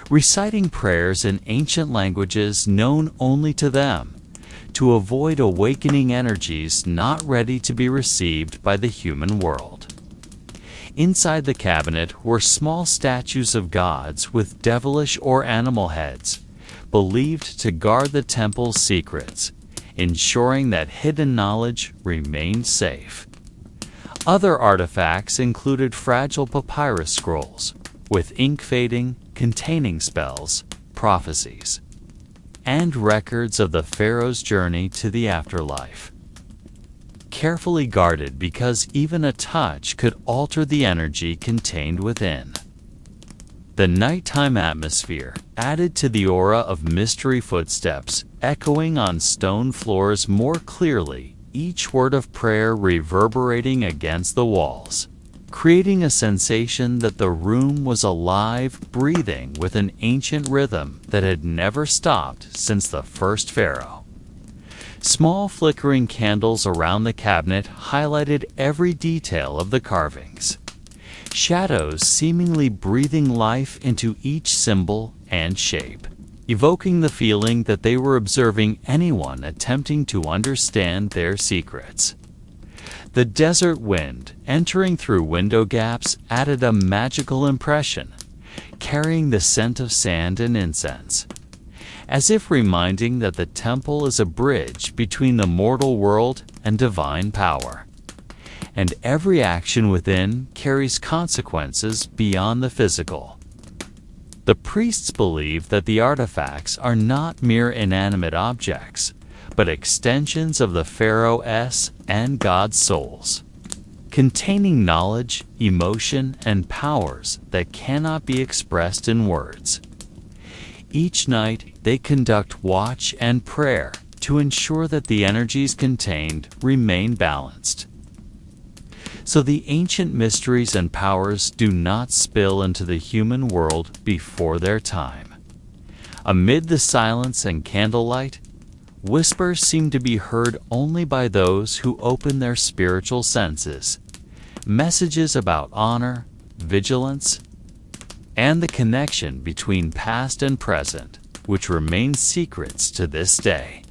A: reciting prayers in ancient languages known only to them, to avoid awakening energies not ready to be received by the human world. Inside the cabinet were small statues of gods with devilish or animal heads, believed to guard the temple's secrets, ensuring that hidden knowledge remained safe. Other artifacts included fragile papyrus scrolls, with ink fading, containing spells, prophecies, and records of the pharaoh's journey to the afterlife. Carefully guarded because even a touch could alter the energy contained within. The nighttime atmosphere added to the aura of mystery, footsteps echoing on stone floors more clearly, each word of prayer reverberating against the walls, creating a sensation that the room was alive, breathing with an ancient rhythm that had never stopped since the first pharaoh. Small flickering candles around the cabinet highlighted every detail of the carvings, shadows seemingly breathing life into each symbol and shape, evoking the feeling that they were observing anyone attempting to understand their secrets. The desert wind, entering through window gaps, added a magical impression, carrying the scent of sand and incense, as if reminding that the temple is a bridge between the mortal world and divine power. And every action within carries consequences beyond the physical. The priests believe that the artifacts are not mere inanimate objects, but extensions of the pharaoh's and God's souls, containing knowledge, emotion, and powers that cannot be expressed in words. Each night, they conduct watch and prayer to ensure that the energies contained remain balanced, so the ancient mysteries and powers do not spill into the human world before their time. Amid the silence and candlelight, whispers seem to be heard only by those who open their spiritual senses, messages about honor, vigilance, and the connection between past and present, which remain secrets to this day.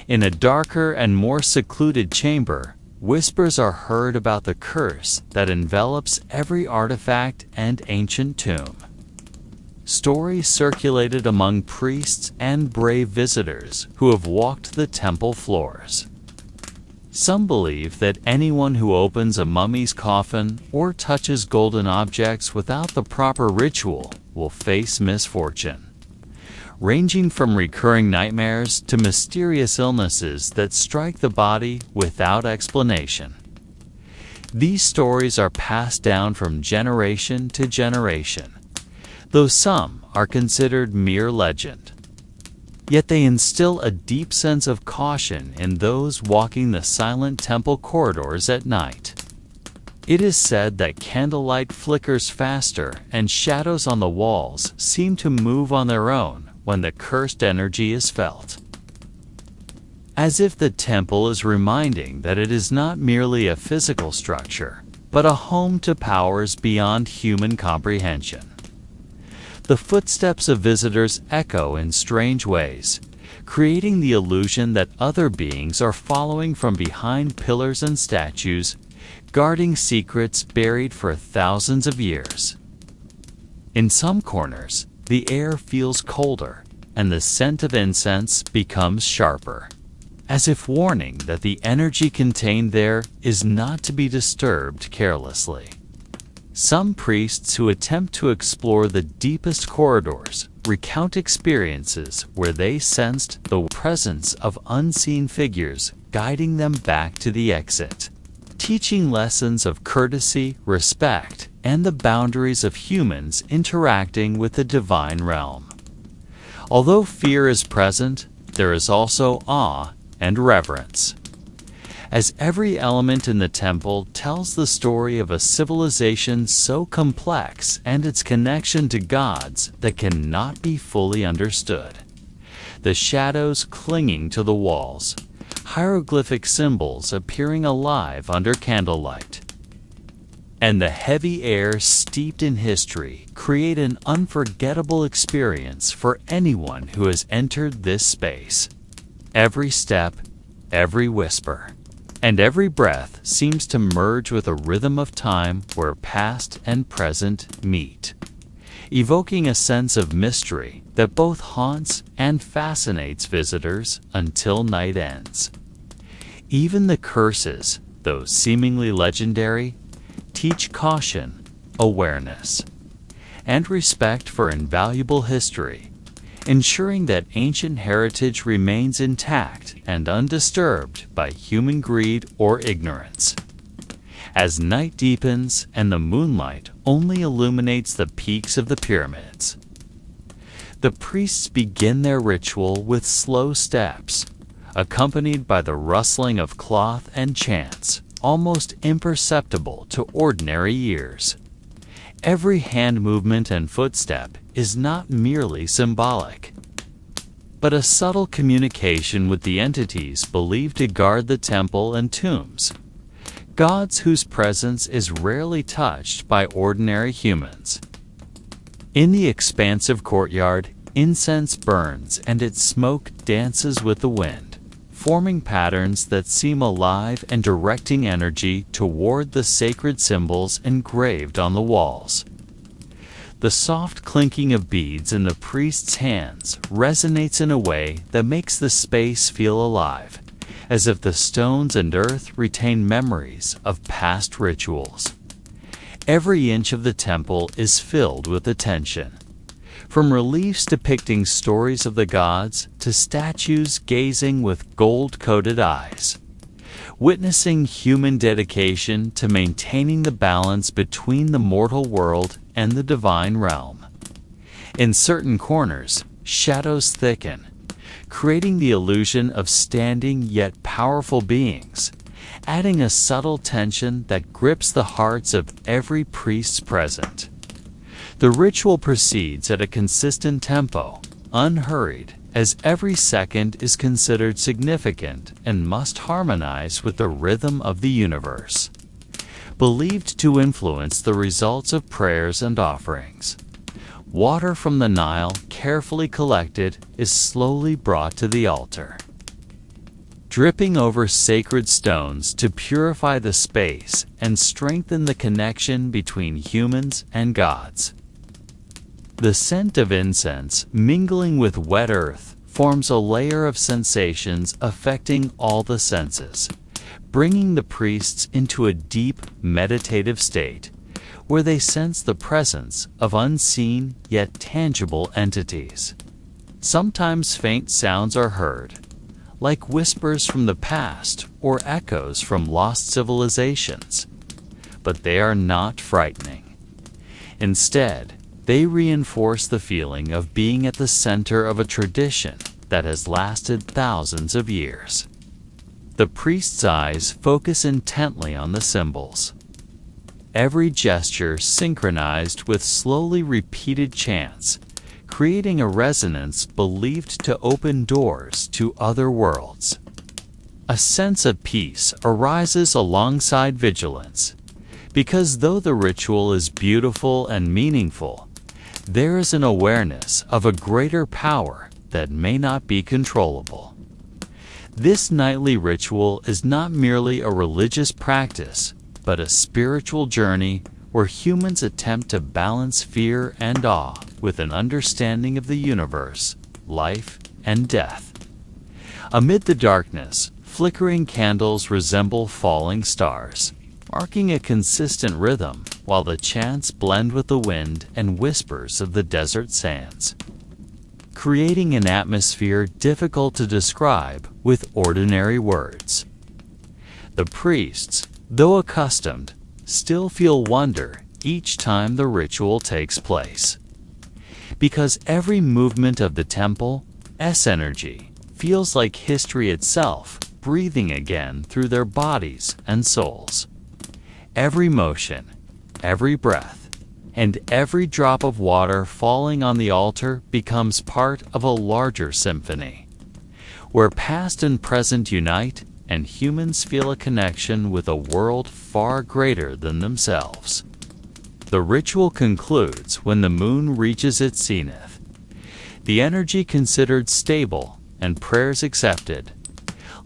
A: In a darker and more secluded chamber, whispers are heard about the curse that envelops every artifact and ancient tomb. Stories circulated among priests and brave visitors who have walked the temple floors. Some believe that anyone who opens a mummy's coffin or touches golden objects without the proper ritual will face misfortune, ranging from recurring nightmares to mysterious illnesses that strike the body without explanation. These stories are passed down from generation to generation, though some are considered mere legend. Yet they instill a deep sense of caution in those walking the silent temple corridors at night. It is said that candlelight flickers faster and shadows on the walls seem to move on their own when the cursed energy is felt, as if the temple is reminding that it is not merely a physical structure, but a home to powers beyond human comprehension. The footsteps of visitors echo in strange ways, creating the illusion that other beings are following from behind pillars and statues, guarding secrets buried for thousands of years. In some corners, the air feels colder, and the scent of incense becomes sharper, as if warning that the energy contained there is not to be disturbed carelessly. Some priests who attempt to explore the deepest corridors recount experiences where they sensed the presence of unseen figures guiding them back to the exit, teaching lessons of courtesy, respect, and the boundaries of humans interacting with the divine realm. Although fear is present, there is also awe and reverence, as every element in the temple tells the story of a civilization so complex and its connection to gods that cannot be fully understood. The shadows clinging to the walls, hieroglyphic symbols appearing alive under candlelight, and the heavy air steeped in history create an unforgettable experience for anyone who has entered this space. Every step, every whisper, and every breath seems to merge with a rhythm of time where past and present meet, evoking a sense of mystery that both haunts and fascinates visitors until night ends. Even the curses, though seemingly legendary, teach caution, awareness, and respect for invaluable history, ensuring that ancient heritage remains intact and undisturbed by human greed or ignorance. As night deepens and the moonlight only illuminates the peaks of the pyramids, the priests begin their ritual with slow steps, accompanied by the rustling of cloth and chants, almost imperceptible to ordinary ears. Every hand movement and footstep is not merely symbolic, but a subtle communication with the entities believed to guard the temple and tombs, gods whose presence is rarely touched by ordinary humans. In the expansive courtyard, incense burns and its smoke dances with the wind, forming patterns that seem alive and directing energy toward the sacred symbols engraved on the walls. The soft clinking of beads in the priest's hands resonates in a way that makes the space feel alive, as if the stones and earth retain memories of past rituals. Every inch of the temple is filled with attention, from reliefs depicting stories of the gods to statues gazing with gold-coated eyes, witnessing human dedication to maintaining the balance between the mortal world and the divine realm. In certain corners, shadows thicken, creating the illusion of standing yet powerful beings, adding a subtle tension that grips the hearts of every priest present. The ritual proceeds at a consistent tempo, unhurried, as every second is considered significant and must harmonize with the rhythm of the universe. Believed to influence the results of prayers and offerings, water from the Nile, carefully collected, is slowly brought to the altar, dripping over sacred stones to purify the space and strengthen the connection between humans and gods. The scent of incense, mingling with wet earth, forms a layer of sensations affecting all the senses, bringing the priests into a deep, meditative state, where they sense the presence of unseen yet tangible entities. Sometimes faint sounds are heard, like whispers from the past or echoes from lost civilizations, but they are not frightening. Instead, they reinforce the feeling of being at the center of a tradition that has lasted thousands of years. The priest's eyes focus intently on the symbols, every gesture synchronized with slowly repeated chants, creating a resonance believed to open doors to other worlds. A sense of peace arises alongside vigilance, because though the ritual is beautiful and meaningful, there is an awareness of a greater power that may not be controllable. This nightly ritual is not merely a religious practice, but a spiritual journey where humans attempt to balance fear and awe with an understanding of the universe, life, and death. Amid the darkness, flickering candles resemble falling stars, marking a consistent rhythm while the chants blend with the wind and whispers of the desert sands, creating an atmosphere difficult to describe with ordinary words. The priests, though accustomed, still feel wonder each time the ritual takes place, because every movement of the temple's energy feels like history itself breathing again through their bodies and souls. Every motion, every breath, and every drop of water falling on the altar becomes part of a larger symphony, where past and present unite and humans feel a connection with a world far greater than themselves. The ritual concludes when the moon reaches its zenith, the energy considered stable and prayers accepted,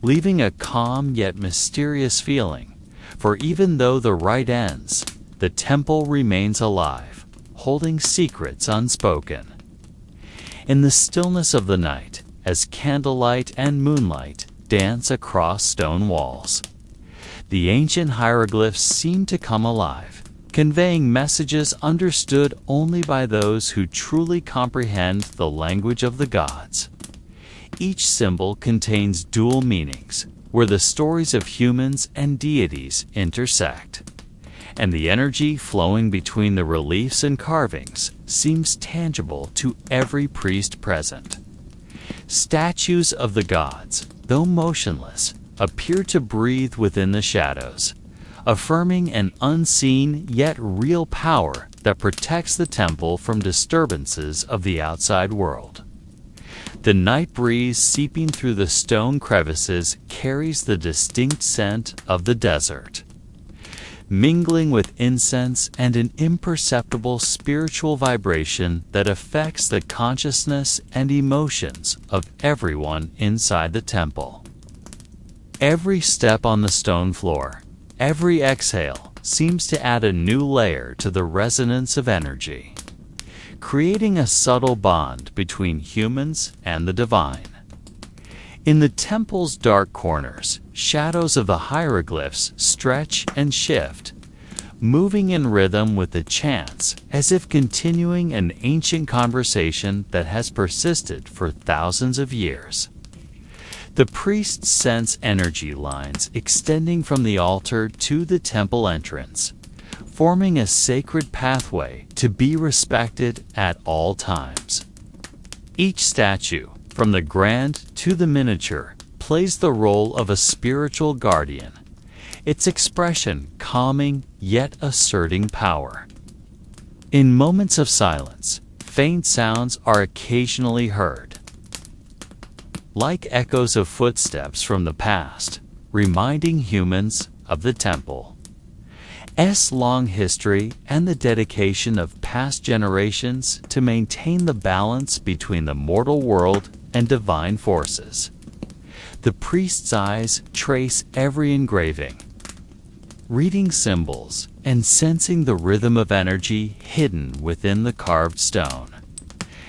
A: leaving a calm yet mysterious feeling, for even though the rite ends, the temple remains alive, holding secrets unspoken. In the stillness of the night, as candlelight and moonlight dance across stone walls, the ancient hieroglyphs seem to come alive, conveying messages understood only by those who truly comprehend the language of the gods. Each symbol contains dual meanings, where the stories of humans and deities intersect, and the energy flowing between the reliefs and carvings seems tangible to every priest present. Statues of the gods, though motionless, appear to breathe within the shadows, affirming an unseen yet real power that protects the temple from disturbances of the outside world. The night breeze seeping through the stone crevices carries the distinct scent of the desert, mingling with incense and an imperceptible spiritual vibration that affects the consciousness and emotions of everyone inside the temple. Every step on the stone floor, every exhale, seems to add a new layer to the resonance of energy, creating a subtle bond between humans and the divine. In the temple's dark corners, shadows of the hieroglyphs stretch and shift, moving in rhythm with the chants, as if continuing an ancient conversation that has persisted for thousands of years. The priests sense energy lines extending from the altar to the temple entrance, forming a sacred pathway to be respected at all times. Each statue, from the grand to the miniature, plays the role of a spiritual guardian, its expression calming yet asserting power. In moments of silence, faint sounds are occasionally heard, like echoes of footsteps from the past, reminding humans of the temple's long history and the dedication of past generations to maintain the balance between the mortal world and divine forces. The priest's eyes trace every engraving, reading symbols and sensing the rhythm of energy hidden within the carved stone,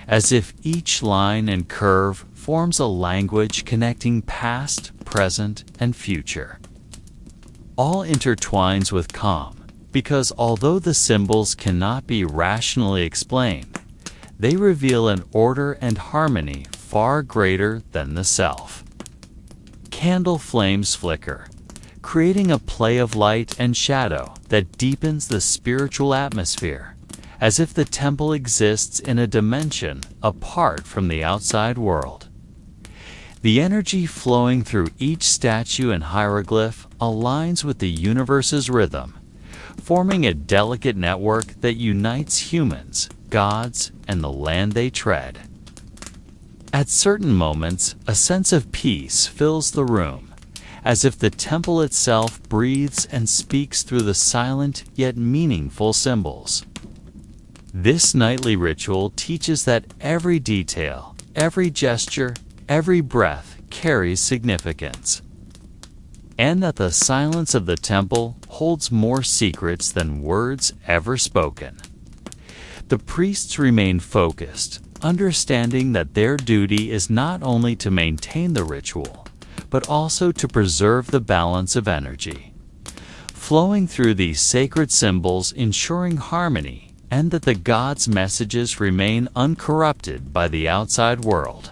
A: as if each line and curve forms a language connecting past, present, and future. All intertwines with calm, because although the symbols cannot be rationally explained, they reveal an order and harmony far greater than the self. Candle flames flicker, creating a play of light and shadow that deepens the spiritual atmosphere, as if the temple exists in a dimension apart from the outside world. The energy flowing through each statue and hieroglyph aligns with the universe's rhythm, forming a delicate network that unites humans, gods, and the land they tread. At certain moments, a sense of peace fills the room, as if the temple itself breathes and speaks through the silent yet meaningful symbols. This nightly ritual teaches that every detail, every gesture, every breath carries significance, and that the silence of the temple holds more secrets than words ever spoken. The priests remain focused, understanding that their duty is not only to maintain the ritual, but also to preserve the balance of energy, flowing through these sacred symbols, ensuring harmony and that the gods' messages remain uncorrupted by the outside world.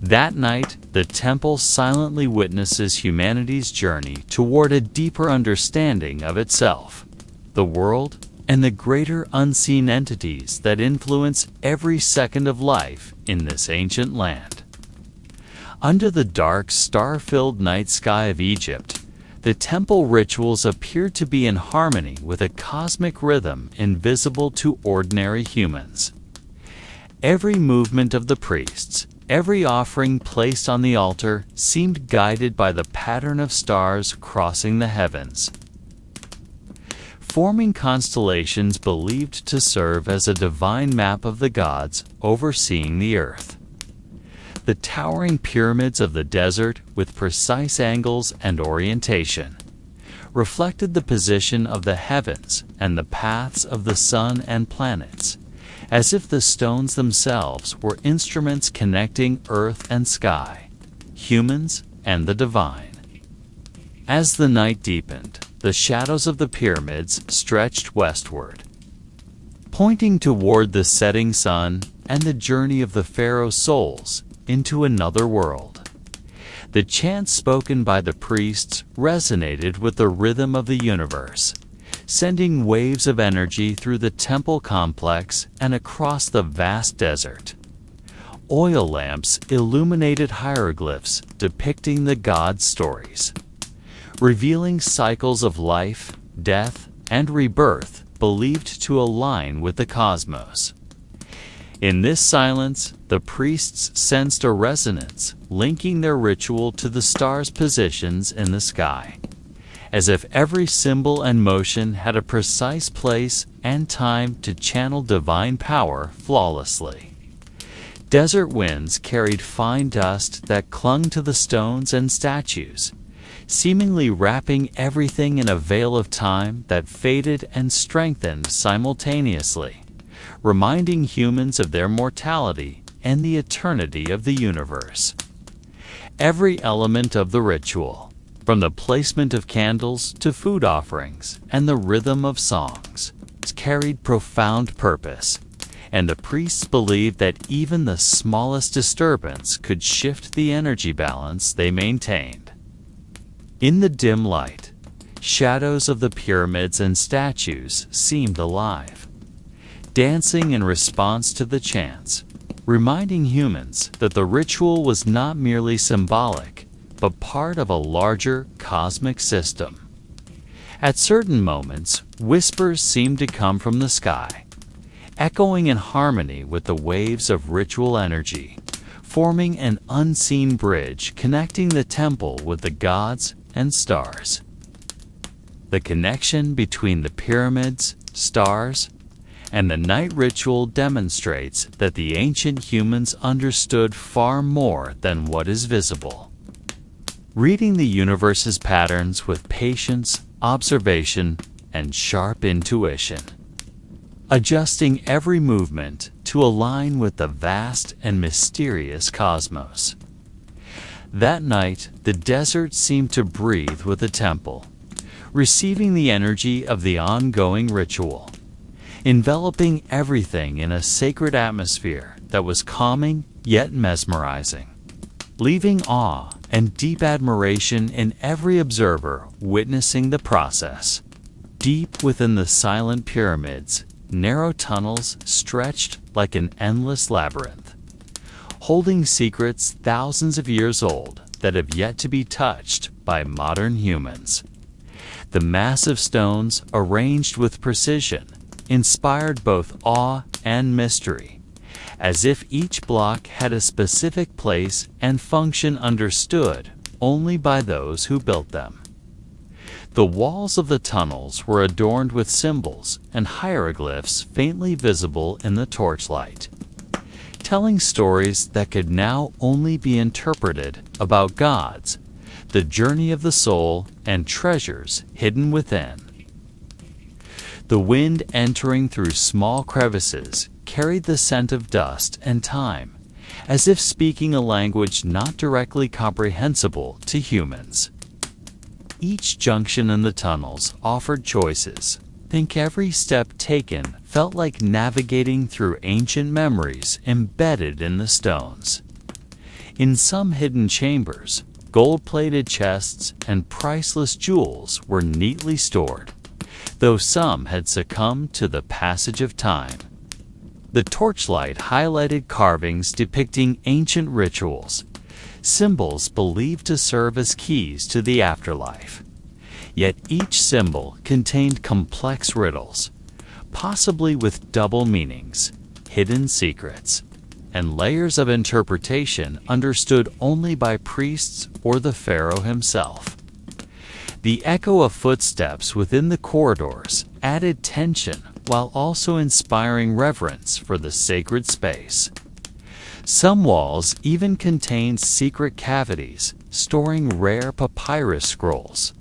A: That night, the temple silently witnesses humanity's journey toward a deeper understanding of itself, the world, and the greater unseen entities that influence every second of life in this ancient land. Under the dark, star-filled night sky of Egypt, the temple rituals appear to be in harmony with a cosmic rhythm invisible to ordinary humans. Every movement of the priests, every offering placed on the altar seemed guided by the pattern of stars crossing the heavens, forming constellations believed to serve as a divine map of the gods overseeing the earth. The towering pyramids of the desert, with precise angles and orientation, reflected the position of the heavens and the paths of the sun and planets, as if the stones themselves were instruments connecting earth and sky, humans and the divine. As the night deepened, the shadows of the pyramids stretched westward, pointing toward the setting sun and the journey of the pharaoh's souls into another world. The chants spoken by the priests resonated with the rhythm of the universe, sending waves of energy through the temple complex and across the vast desert. Oil lamps illuminated hieroglyphs depicting the gods' stories, revealing cycles of life, death, and rebirth believed to align with the cosmos. In this silence, the priests sensed a resonance, linking their ritual to the stars' positions in the sky, as if every symbol and motion had a precise place and time to channel divine power flawlessly. Desert winds carried fine dust that clung to the stones and statues, seemingly wrapping everything in a veil of time that faded and strengthened simultaneously, reminding humans of their mortality and the eternity of the universe. Every element of the ritual, from the placement of candles to food offerings and the rhythm of songs, carried profound purpose, and the priests believed that even the smallest disturbance could shift the energy balance they maintained. In the dim light, shadows of the pyramids and statues seemed alive, dancing in response to the chants, reminding humans that the ritual was not merely symbolic, but part of a larger cosmic system. At certain moments, whispers seemed to come from the sky, echoing in harmony with the waves of ritual energy, forming an unseen bridge connecting the temple with the gods and stars. The connection between the pyramids, stars, and the night ritual demonstrates that the ancient humans understood far more than what is visible. Reading the universe's patterns with patience, observation, and sharp intuition, adjusting every movement to align with the vast and mysterious cosmos. That night, the desert seemed to breathe with the temple, receiving the energy of the ongoing ritual, enveloping everything in a sacred atmosphere that was calming yet mesmerizing, leaving awe and deep admiration in every observer witnessing the process. Deep within the silent pyramids, narrow tunnels stretched like an endless labyrinth, holding secrets thousands of years old that have yet to be touched by modern humans. The massive stones, arranged with precision, inspired both awe and mystery, as if each block had a specific place and function understood only by those who built them. The walls of the tunnels were adorned with symbols and hieroglyphs faintly visible in the torchlight, telling stories that could now only be interpreted about gods, the journey of the soul, and treasures hidden within. The wind entering through small crevices carried the scent of dust and time, as if speaking a language not directly comprehensible to humans. Each junction in the tunnels offered choices. Think every step taken felt like navigating through ancient memories embedded in the stones. In some hidden chambers, gold-plated chests and priceless jewels were neatly stored, though some had succumbed to the passage of time. The torchlight highlighted carvings depicting ancient rituals, symbols believed to serve as keys to the afterlife. Yet each symbol contained complex riddles, possibly with double meanings, hidden secrets, and layers of interpretation understood only by priests or the pharaoh himself. The echo of footsteps within the corridors added tension while also inspiring reverence for the sacred space. Some walls even contained secret cavities, storing rare papyrus scrolls,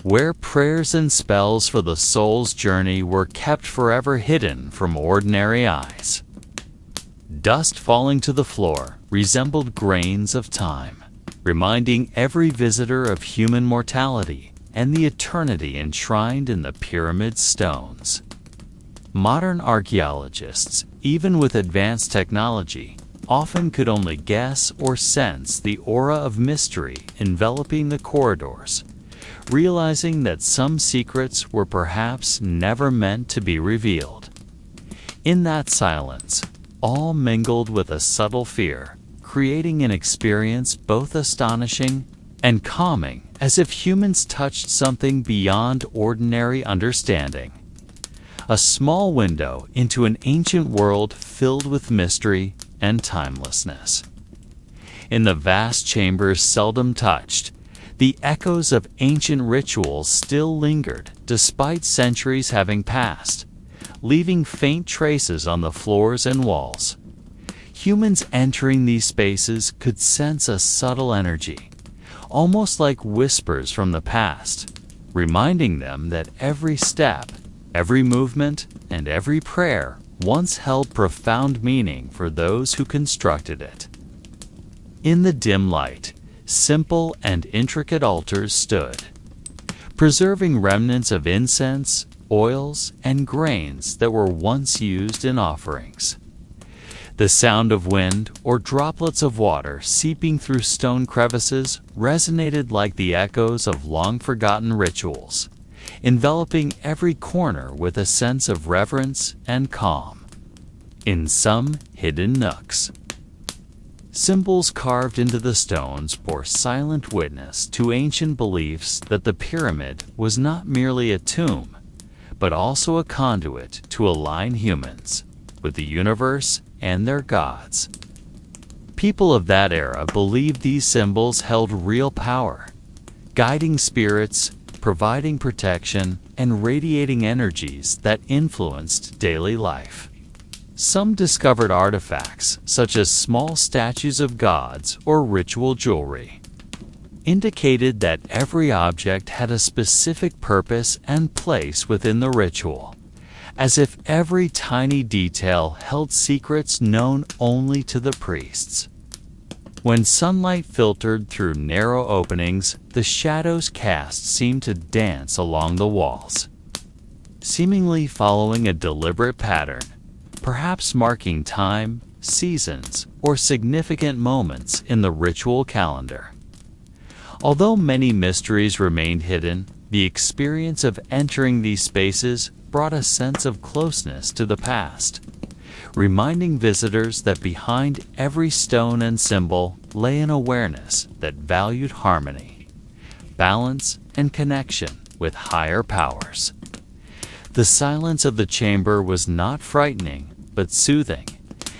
A: where prayers and spells for the soul's journey were kept forever hidden from ordinary eyes. Dust falling to the floor resembled grains of time, reminding every visitor of human mortality and the eternity enshrined in the pyramid stones. Modern archaeologists, even with advanced technology, often could only guess or sense the aura of mystery enveloping the corridors, realizing that some secrets were perhaps never meant to be revealed. In that silence, all mingled with a subtle fear, creating an experience both astonishing and calming, as if humans touched something beyond ordinary understanding. A small window into an ancient world filled with mystery and timelessness. In the vast chambers seldom touched, the echoes of ancient rituals still lingered despite centuries having passed, leaving faint traces on the floors and walls. Humans entering these spaces could sense a subtle energy, almost like whispers from the past, reminding them that every step, every movement, and every prayer once held profound meaning for those who constructed it. In the dim light, simple and intricate altars stood, preserving remnants of incense, oils, and grains that were once used in offerings. The sound of wind or droplets of water seeping through stone crevices resonated like the echoes of long-forgotten rituals, enveloping every corner with a sense of reverence and calm. In some hidden nooks, symbols carved into the stones bore silent witness to ancient beliefs that the pyramid was not merely a tomb, but also a conduit to align humans with the universe and their gods. People of that era believed these symbols held real power, guiding spirits, providing protection, and radiating energies that influenced daily life. Some discovered artifacts, such as small statues of gods or ritual jewelry, indicated that every object had a specific purpose and place within the ritual, as if every tiny detail held secrets known only to the priests. When sunlight filtered through narrow openings, the shadows cast seemed to dance along the walls, seemingly following a deliberate pattern, perhaps marking time, seasons, or significant moments in the ritual calendar. Although many mysteries remained hidden, the experience of entering these spaces brought a sense of closeness to the past, reminding visitors that behind every stone and symbol lay an awareness that valued harmony, balance, and connection with higher powers. The silence of the chamber was not frightening, but soothing,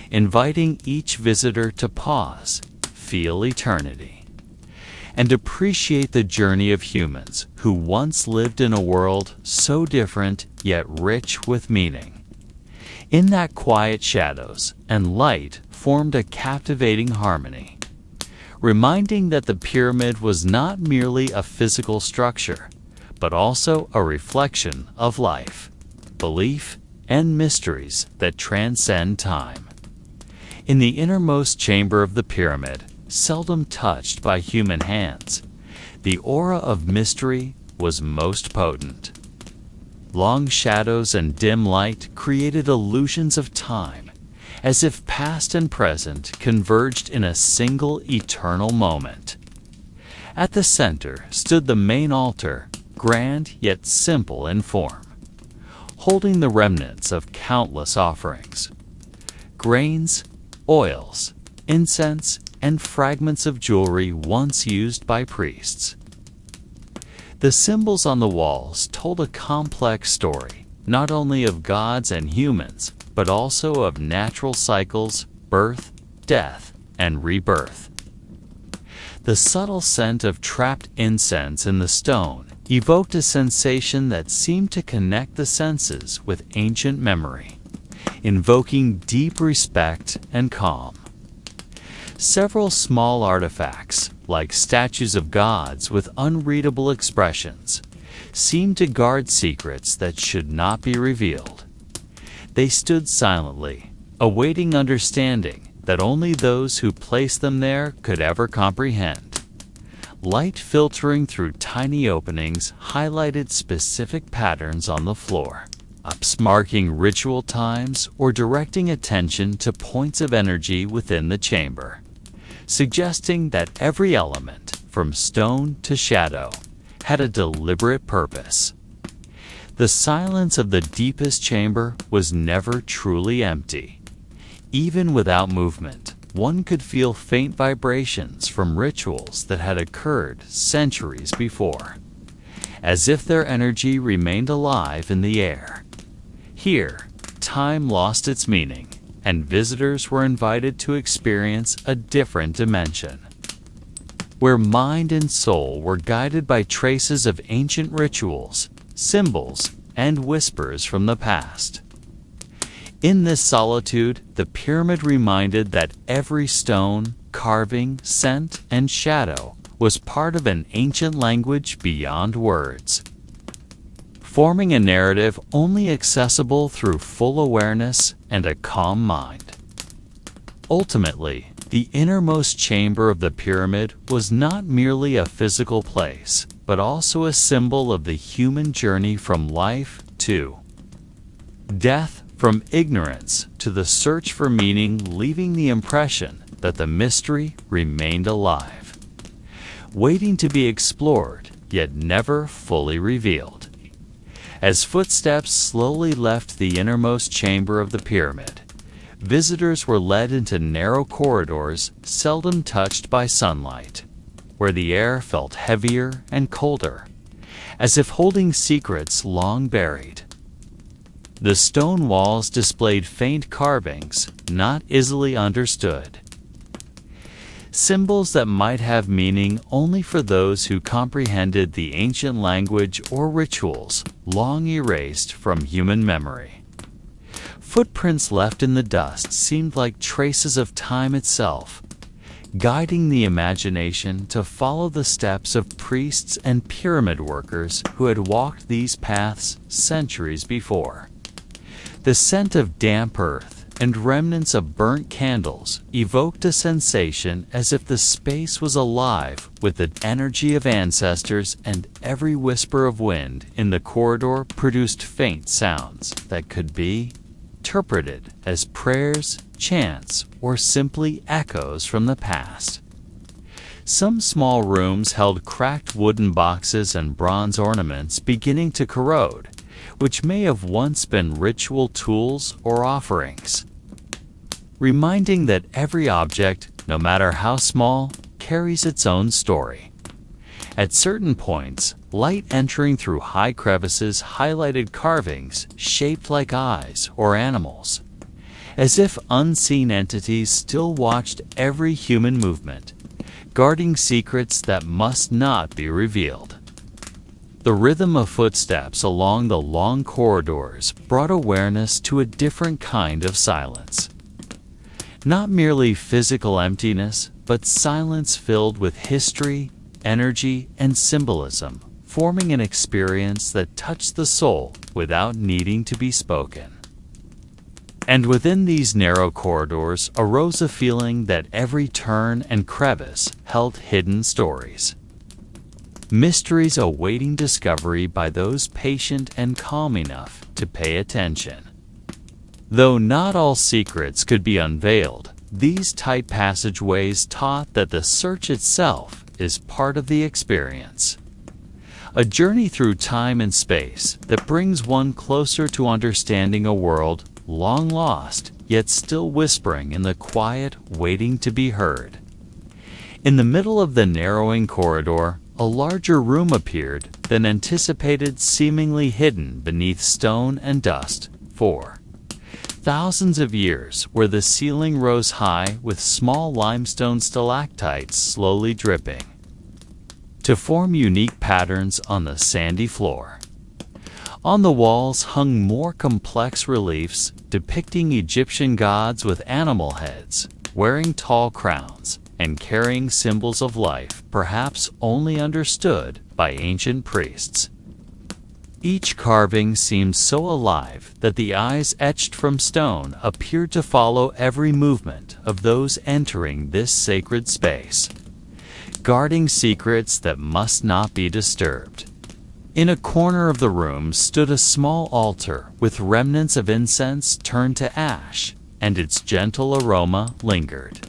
A: inviting each visitor to pause, feel eternity, and appreciate the journey of humans who once lived in a world so different yet rich with meaning. In that quiet, shadows and light formed a captivating harmony, reminding that the pyramid was not merely a physical structure, but also a reflection of life, belief, and mysteries that transcend time. In the innermost chamber of the pyramid, seldom touched by human hands, the aura of mystery was most potent. Long shadows and dim light created illusions of time, as if past and present converged in a single eternal moment. At the center stood the main altar, grand yet simple in form, holding the remnants of countless offerings, grains, oils, incense, and fragments of jewelry once used by priests. The symbols on the walls told a complex story, not only of gods and humans, but also of natural cycles, birth, death, and rebirth. The subtle scent of trapped incense in the stone evoked a sensation that seemed to connect the senses with ancient memory, invoking deep respect and calm. Several small artifacts, like statues of gods with unreadable expressions, seemed to guard secrets that should not be revealed. They stood silently, awaiting understanding that only those who placed them there could ever comprehend. Light filtering through tiny openings highlighted specific patterns on the floor, marking ritual times or directing attention to points of energy within the chamber, suggesting that every element, from stone to shadow, had a deliberate purpose. The silence of the deepest chamber was never truly empty. Even without movement, one could feel faint vibrations from rituals that had occurred centuries before, as if their energy remained alive in the air. Here, time lost its meaning, and visitors were invited to experience a different dimension, where mind and soul were guided by traces of ancient rituals, symbols, and whispers from the past. In this solitude, the pyramid reminded that every stone, carving, scent, and shadow was part of an ancient language beyond words, forming a narrative only accessible through full awareness and a calm mind. Ultimately, the innermost chamber of the pyramid was not merely a physical place, but also a symbol of the human journey from life to death, from ignorance to the search for meaning, leaving the impression that the mystery remained alive, waiting to be explored, yet never fully revealed. As footsteps slowly left the innermost chamber of the pyramid, visitors were led into narrow corridors seldom touched by sunlight, where the air felt heavier and colder, as if holding secrets long buried. The stone walls displayed faint carvings, not easily understood, symbols that might have meaning only for those who comprehended the ancient language or rituals long erased from human memory. Footprints left in the dust seemed like traces of time itself, guiding the imagination to follow the steps of priests and pyramid workers who had walked these paths centuries before. The scent of damp earth and remnants of burnt candles evoked a sensation as if the space was alive with the energy of ancestors, and every whisper of wind in the corridor produced faint sounds that could be interpreted as prayers, chants, or simply echoes from the past. Some small rooms held cracked wooden boxes and bronze ornaments beginning to corrode, which may have once been ritual tools or offerings, reminding that every object, no matter how small, carries its own story. At certain points, light entering through high crevices highlighted carvings shaped like eyes or animals, as if unseen entities still watched every human movement, guarding secrets that must not be revealed. The rhythm of footsteps along the long corridors brought awareness to a different kind of silence. Not merely physical emptiness, but silence filled with history, energy, and symbolism, forming an experience that touched the soul without needing to be spoken. And within these narrow corridors arose a feeling that every turn and crevice held hidden stories, mysteries awaiting discovery by those patient and calm enough to pay attention. Though not all secrets could be unveiled, these tight passageways taught that the search itself is part of the experience, a journey through time and space that brings one closer to understanding a world long lost, yet still whispering in the quiet, waiting to be heard. In the middle of the narrowing corridor, a larger room appeared than anticipated, seemingly hidden beneath stone and dust for thousands of years, where the ceiling rose high with small limestone stalactites slowly dripping to form unique patterns on the sandy floor. On the walls hung more complex reliefs depicting Egyptian gods with animal heads, wearing tall crowns and carrying symbols of life perhaps only understood by ancient priests. Each carving seemed so alive that the eyes etched from stone appeared to follow every movement of those entering this sacred space, guarding secrets that must not be disturbed. In a corner of the room stood a small altar with remnants of incense turned to ash, and its gentle aroma lingered,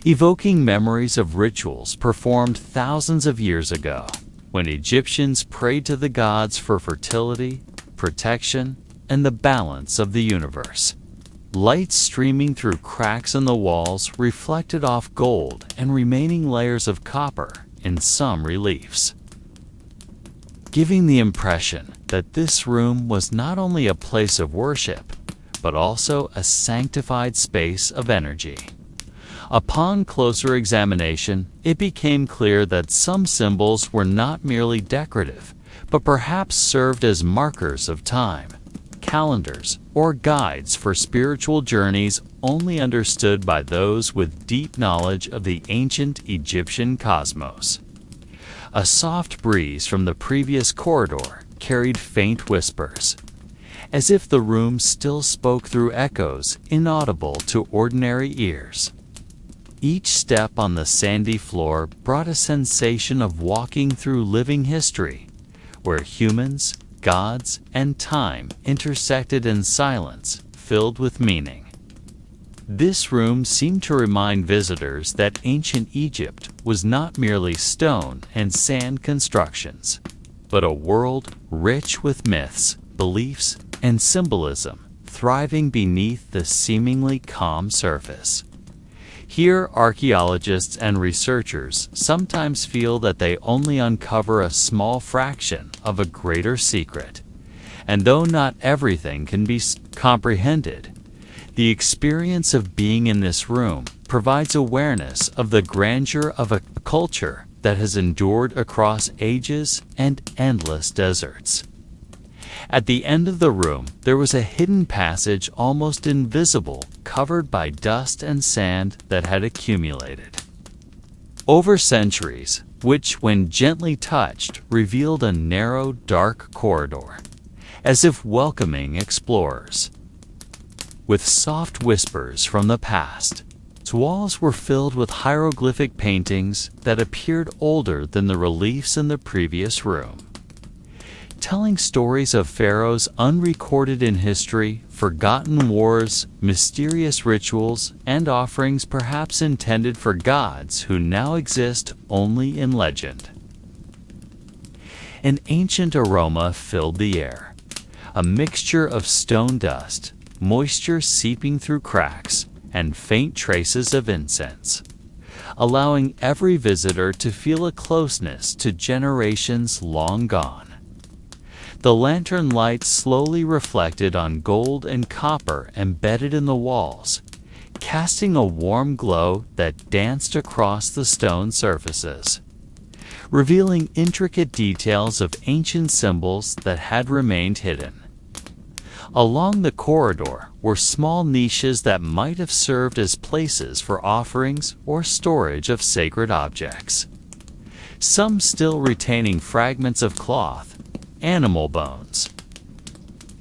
A: evoking memories of rituals performed thousands of years ago, when Egyptians prayed to the gods for fertility, protection, and the balance of the universe. Light streaming through cracks in the walls reflected off gold and remaining layers of copper in some reliefs, giving the impression that this room was not only a place of worship, but also a sanctified space of energy. Upon closer examination, it became clear that some symbols were not merely decorative, but perhaps served as markers of time, calendars, or guides for spiritual journeys only understood by those with deep knowledge of the ancient Egyptian cosmos. A soft breeze from the previous corridor carried faint whispers, as if the room still spoke through echoes inaudible to ordinary ears. Each step on the sandy floor brought a sensation of walking through living history, where humans, gods, and time intersected in silence filled with meaning. This room seemed to remind visitors that ancient Egypt was not merely stone and sand constructions, but a world rich with myths, beliefs, and symbolism thriving beneath the seemingly calm surface. Here, archaeologists and researchers sometimes feel that they only uncover a small fraction of a greater secret. And though not everything can be comprehended, the experience of being in this room provides awareness of the grandeur of a culture that has endured across ages and endless deserts. At the end of the room, there was a hidden passage almost invisible, covered by dust and sand that had accumulated over centuries, which, when gently touched, revealed a narrow, dark corridor, as if welcoming explorers. With soft whispers from the past, its walls were filled with hieroglyphic paintings that appeared older than the reliefs in the previous room, telling stories of pharaohs unrecorded in history, forgotten wars, mysterious rituals, and offerings perhaps intended for gods who now exist only in legend. An ancient aroma filled the air, a mixture of stone dust, moisture seeping through cracks, and faint traces of incense, allowing every visitor to feel a closeness to generations long gone. The lantern light slowly reflected on gold and copper embedded in the walls, casting a warm glow that danced across the stone surfaces, revealing intricate details of ancient symbols that had remained hidden. Along the corridor were small niches that might have served as places for offerings or storage of sacred objects, some still retaining fragments of cloth, animal bones,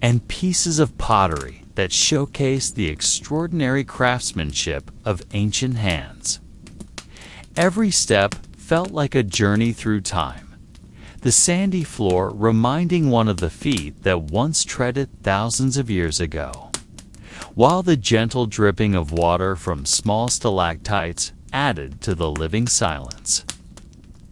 A: and pieces of pottery that showcased the extraordinary craftsmanship of ancient hands. Every step felt like a journey through time, the sandy floor reminding one of the feet that once treaded thousands of years ago, while the gentle dripping of water from small stalactites added to the living silence.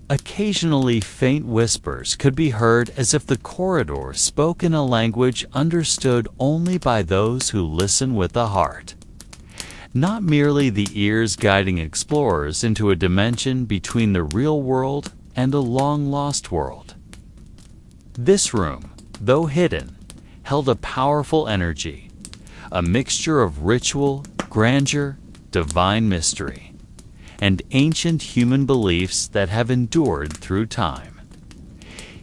A: Occasionally, faint whispers could be heard as if the corridor spoke in a language understood only by those who listen with the heart, not merely the ears guiding explorers into a dimension between the real world and a long-lost world. This room, though hidden, held a powerful energy, a mixture of ritual, grandeur, divine mystery, and ancient human beliefs that have endured through time.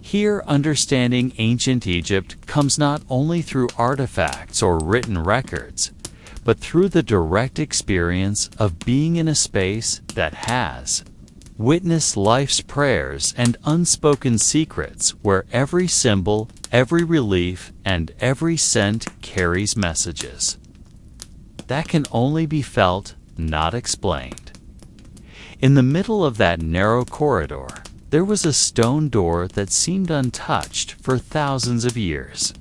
A: Here, understanding ancient Egypt comes not only through artifacts or written records, but through the direct experience of being in a space that has witnessed life's prayers and unspoken secrets, where every symbol, every relief, and every scent carries messages that can only be felt, not explained. In the middle of that narrow corridor, there was a stone door that seemed untouched for thousands of years,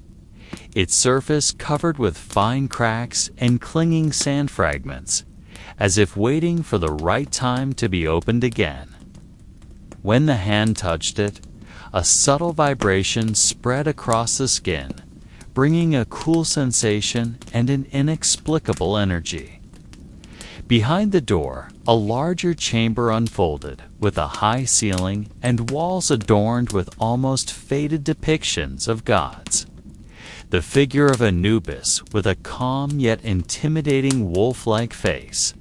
A: its surface covered with fine cracks and clinging sand fragments, as if waiting for the right time to be opened again. When the hand touched it, a subtle vibration spread across the skin, bringing a cool sensation and an inexplicable energy. Behind the door, a larger chamber unfolded, with a high ceiling and walls adorned with almost faded depictions of gods. The figure of Anubis with a calm yet intimidating wolf-like face.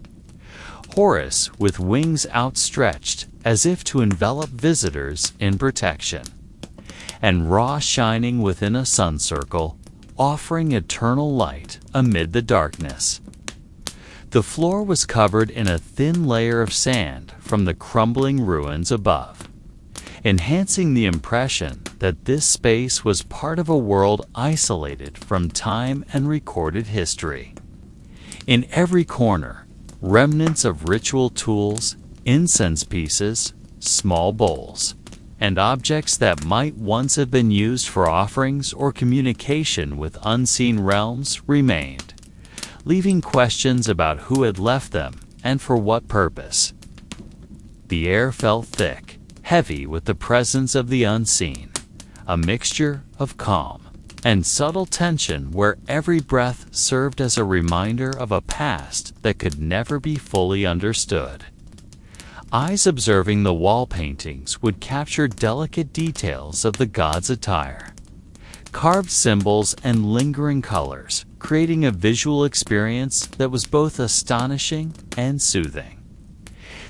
A: Horus with wings outstretched as if to envelop visitors in protection. And Ra shining within a sun circle, offering eternal light amid the darkness. The floor was covered in a thin layer of sand from the crumbling ruins above, enhancing the impression that this space was part of a world isolated from time and recorded history. In every corner, remnants of ritual tools, incense pieces, small bowls, and objects that might once have been used for offerings or communication with unseen realms remained, leaving questions about who had left them and for what purpose. The air felt thick, heavy with the presence of the unseen, a mixture of calm and subtle tension where every breath served as a reminder of a past that could never be fully understood. Eyes observing the wall paintings would capture delicate details of the god's attire, carved symbols and lingering colors, creating a visual experience that was both astonishing and soothing.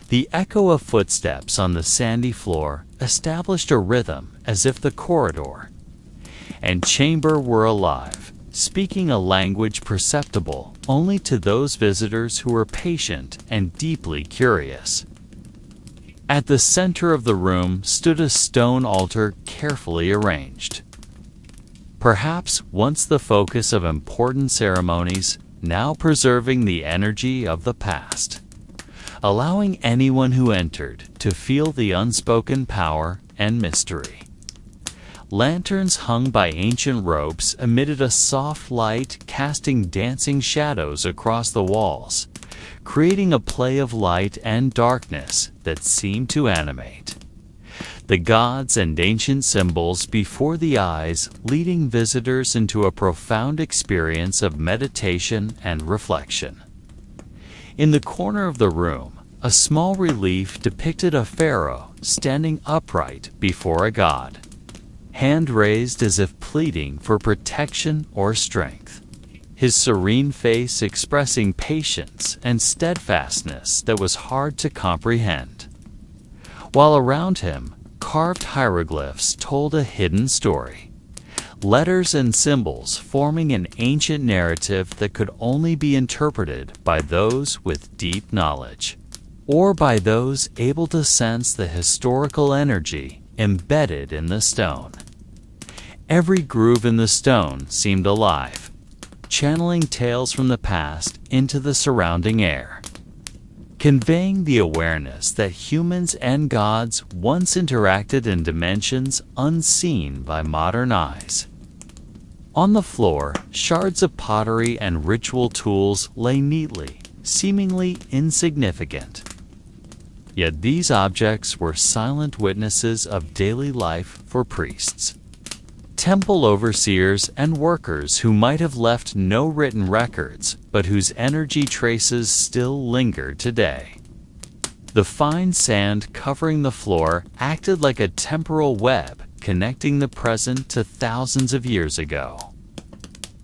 A: The echo of footsteps on the sandy floor established a rhythm as if the corridor and chamber were alive, speaking a language perceptible only to those visitors who were patient and deeply curious. At the center of the room stood a stone altar carefully arranged. Perhaps once the focus of important ceremonies, now preserving the energy of the past, allowing anyone who entered to feel the unspoken power and mystery. Lanterns hung by ancient ropes emitted a soft light, casting dancing shadows across the walls, creating a play of light and darkness that seemed to animate the gods and ancient symbols before the eyes, leading visitors into a profound experience of meditation and reflection. In the corner of the room, a small relief depicted a pharaoh standing upright before a god, hand raised as if pleading for protection or strength, his serene face expressing patience and steadfastness that was hard to comprehend. While around him, carved hieroglyphs told a hidden story, letters and symbols forming an ancient narrative that could only be interpreted by those with deep knowledge, or by those able to sense the historical energy embedded in the stone. Every groove in the stone seemed alive, channeling tales from the past into the surrounding air, conveying the awareness that humans and gods once interacted in dimensions unseen by modern eyes. On the floor, shards of pottery and ritual tools lay neatly, seemingly insignificant. Yet these objects were silent witnesses of daily life for priests, temple overseers, and workers who might have left no written records, but whose energy traces still lingered today. The fine sand covering the floor acted like a temporal web connecting the present to thousands of years ago,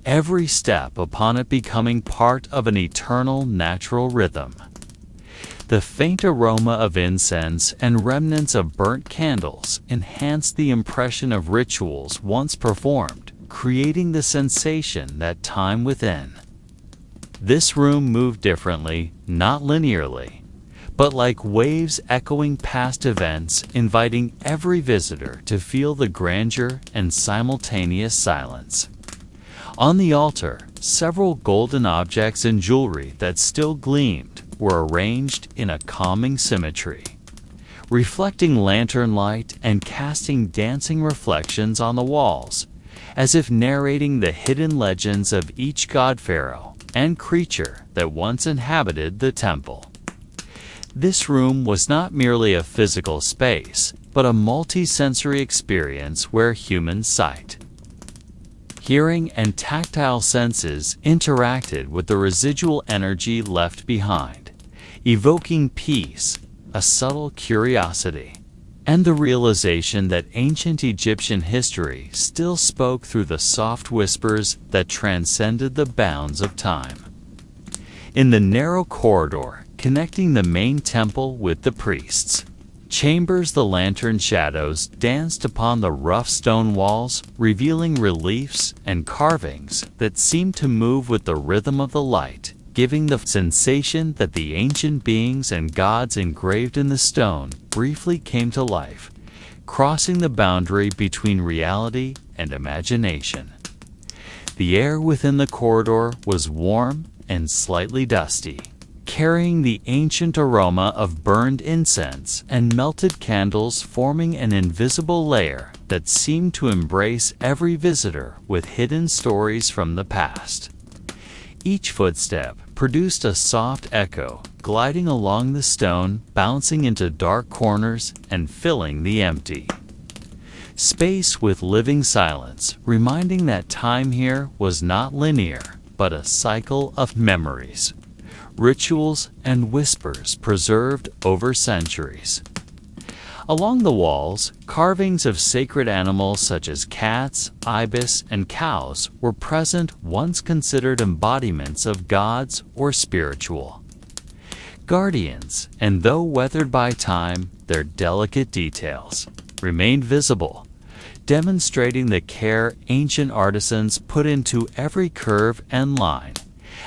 A: every step upon it becoming part of an eternal natural rhythm. The faint aroma of incense and remnants of burnt candles enhanced the impression of rituals once performed, creating the sensation that time within This room moved differently, not linearly, but like waves echoing past events, inviting every visitor to feel the grandeur and simultaneous silence. On the altar, several golden objects and jewelry that still gleamed were arranged in a calming symmetry, reflecting lantern light and casting dancing reflections on the walls, as if narrating the hidden legends of each god pharaoh and creature that once inhabited the temple. This room was not merely a physical space, but a multi-sensory experience where human sight, hearing, and tactile senses interacted with the residual energy left behind, evoking peace, a subtle curiosity, and the realization that ancient Egyptian history still spoke through the soft whispers that transcended the bounds of time. In the narrow corridor connecting the main temple with the priests' chambers, the lantern shadows danced upon the rough stone walls, revealing reliefs and carvings that seemed to move with the rhythm of the light, giving the sensation that the ancient beings and gods engraved in the stone briefly came to life, crossing the boundary between reality and imagination. The air within the corridor was warm and slightly dusty, carrying the ancient aroma of burned incense and melted candles, forming an invisible layer that seemed to embrace every visitor with hidden stories from the past. Each footstep produced a soft echo, gliding along the stone, bouncing into dark corners and filling the empty space with living silence, reminding that time here was not linear, but a cycle of memories, rituals, and whispers preserved over centuries. Along the walls, carvings of sacred animals such as cats, ibis, and cows were present, once considered embodiments of gods or spiritual guardians, and though weathered by time, their delicate details remained visible, demonstrating the care ancient artisans put into every curve and line,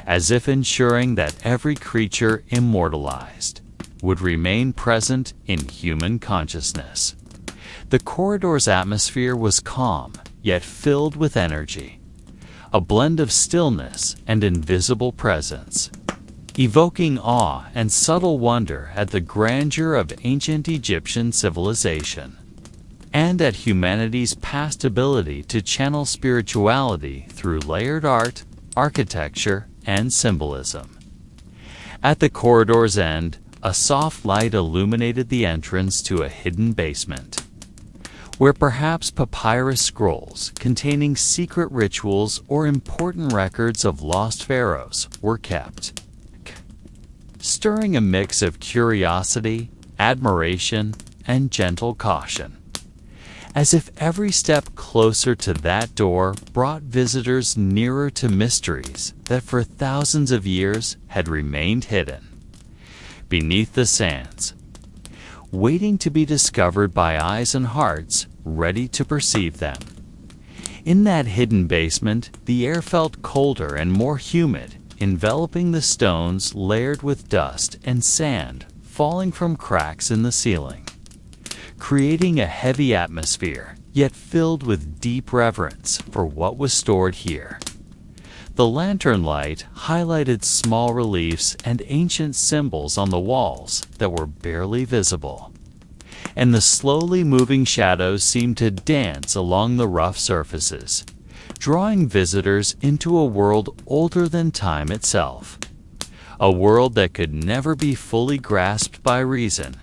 A: as if ensuring that every creature immortalized would remain present in human consciousness. The corridor's atmosphere was calm, yet filled with energy, a blend of stillness and invisible presence, evoking awe and subtle wonder at the grandeur of ancient Egyptian civilization, and at humanity's past ability to channel spirituality through layered art, architecture, and symbolism. At the corridor's end, a soft light illuminated the entrance to a hidden basement, where perhaps papyrus scrolls containing secret rituals or important records of lost pharaohs were kept, stirring a mix of curiosity, admiration, and gentle caution, as if every step closer to that door brought visitors nearer to mysteries that for thousands of years had remained hidden beneath the sands, waiting to be discovered by eyes and hearts ready to perceive them. In that hidden basement, the air felt colder and more humid, enveloping the stones layered with dust and sand falling from cracks in the ceiling, creating a heavy atmosphere, yet filled with deep reverence for what was stored here. The lantern light highlighted small reliefs and ancient symbols on the walls that were barely visible, and the slowly moving shadows seemed to dance along the rough surfaces, drawing visitors into a world older than time itself, a world that could never be fully grasped by reason,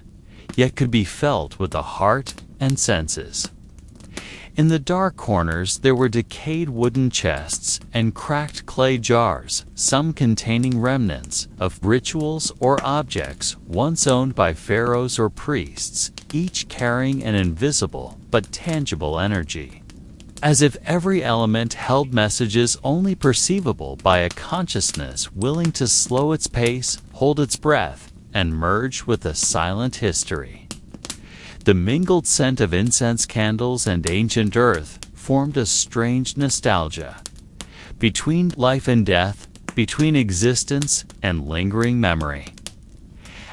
A: yet could be felt with the heart and senses. In the dark corners there were decayed wooden chests and cracked clay jars, some containing remnants of rituals or objects once owned by pharaohs or priests, each carrying an invisible but tangible energy, as if every element held messages only perceivable by a consciousness willing to slow its pace, hold its breath, and merge with a silent history. The mingled scent of incense candles and ancient earth formed a strange nostalgia between life and death, between existence and lingering memory.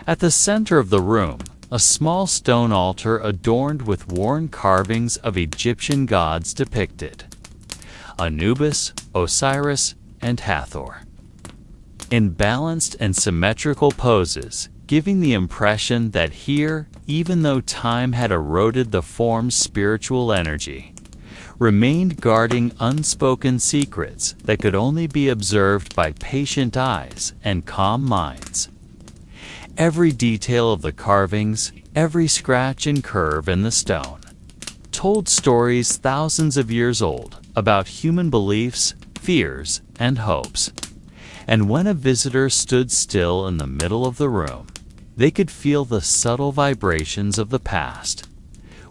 A: At the center of the room, a small stone altar adorned with worn carvings of Egyptian gods depicted: Anubis, Osiris, and Hathor, in balanced and symmetrical poses, giving the impression that here, even though time had eroded the form's spiritual energy, remained guarding unspoken secrets that could only be observed by patient eyes and calm minds. Every detail of the carvings, every scratch and curve in the stone, told stories thousands of years old about human beliefs, fears, and hopes. And when a visitor stood still in the middle of the room, they could feel the subtle vibrations of the past,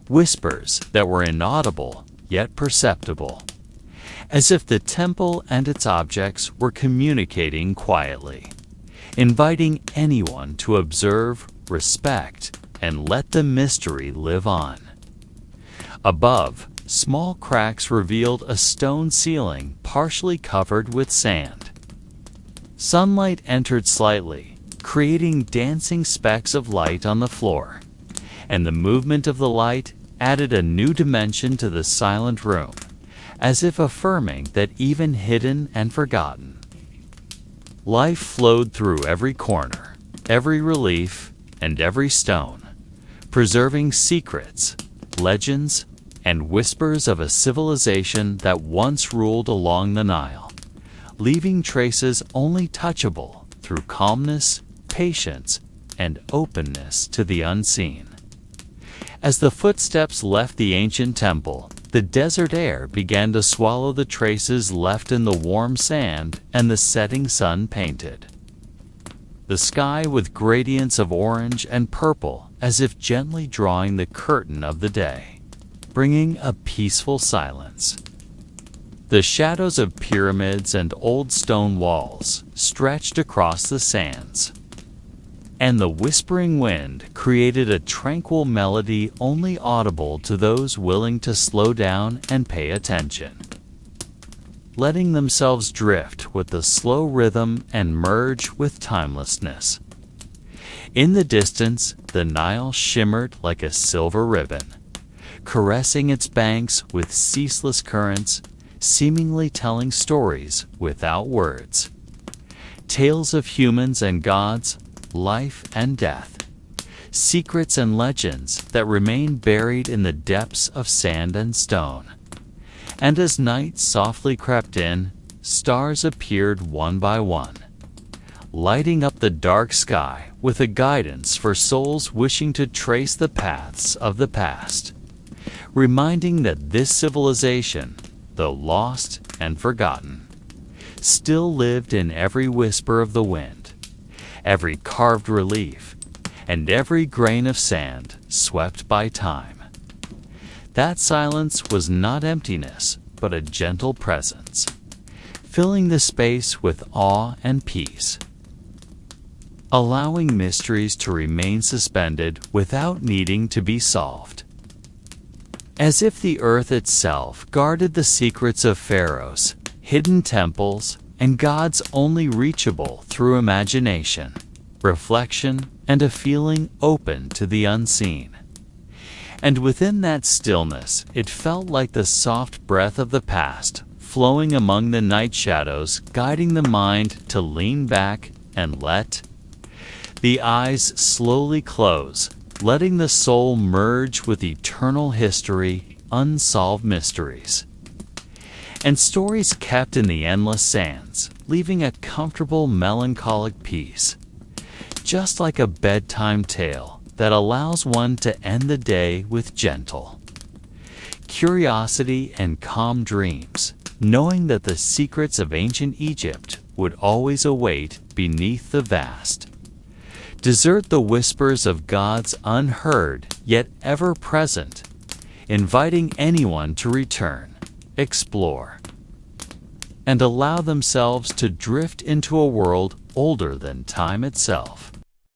A: whispers that were inaudible yet perceptible, as if the temple and its objects were communicating quietly, inviting anyone to observe, respect, and let the mystery live on. Above, small cracks revealed a stone ceiling partially covered with sand. Sunlight entered slightly, creating dancing specks of light on the floor, and the movement of the light added a new dimension to the silent room, as if affirming that even hidden and forgotten, life flowed through every corner, every relief, and every stone, preserving secrets, legends, and whispers of a civilization that once ruled along the Nile, leaving traces only touchable through calmness, patience, and openness to the unseen. As the footsteps left the ancient temple, the desert air began to swallow the traces left in the warm sand and the setting sun painted the sky with gradients of orange and purple, as if gently drawing the curtain of the day, bringing a peaceful silence. The shadows of pyramids and old stone walls stretched across the sands, and the whispering wind created a tranquil melody only audible to those willing to slow down and pay attention, letting themselves drift with the slow rhythm and merge with timelessness. In the distance, the Nile shimmered like a silver ribbon, caressing its banks with ceaseless currents, seemingly telling stories without words. Tales of humans and gods, life and death, secrets and legends that remain buried in the depths of sand and stone. And as night softly crept in, stars appeared one by one, lighting up the dark sky with a guidance for souls wishing to trace the paths of the past, reminding that this civilization, though lost and forgotten, still lived in every whisper of the wind, every carved relief, and every grain of sand swept by time. That silence was not emptiness, but a gentle presence, filling the space with awe and peace, allowing mysteries to remain suspended without needing to be solved. As if the earth itself guarded the secrets of pharaohs, hidden temples, and gods only reachable through imagination, reflection, and a feeling open to the unseen. And within that stillness, it felt like the soft breath of the past, flowing among the night shadows, guiding the mind to lean back and let the eyes slowly close, letting the soul merge with eternal history, unsolved mysteries, and stories kept in the endless sands, leaving a comfortable melancholic peace, just like a bedtime tale that allows one to end the day with gentle curiosity and calm dreams, knowing that the secrets of ancient Egypt would always await beneath the vast desert, the whispers of gods unheard yet ever present, inviting anyone to return, explore, and allow themselves to drift into a world older than time itself.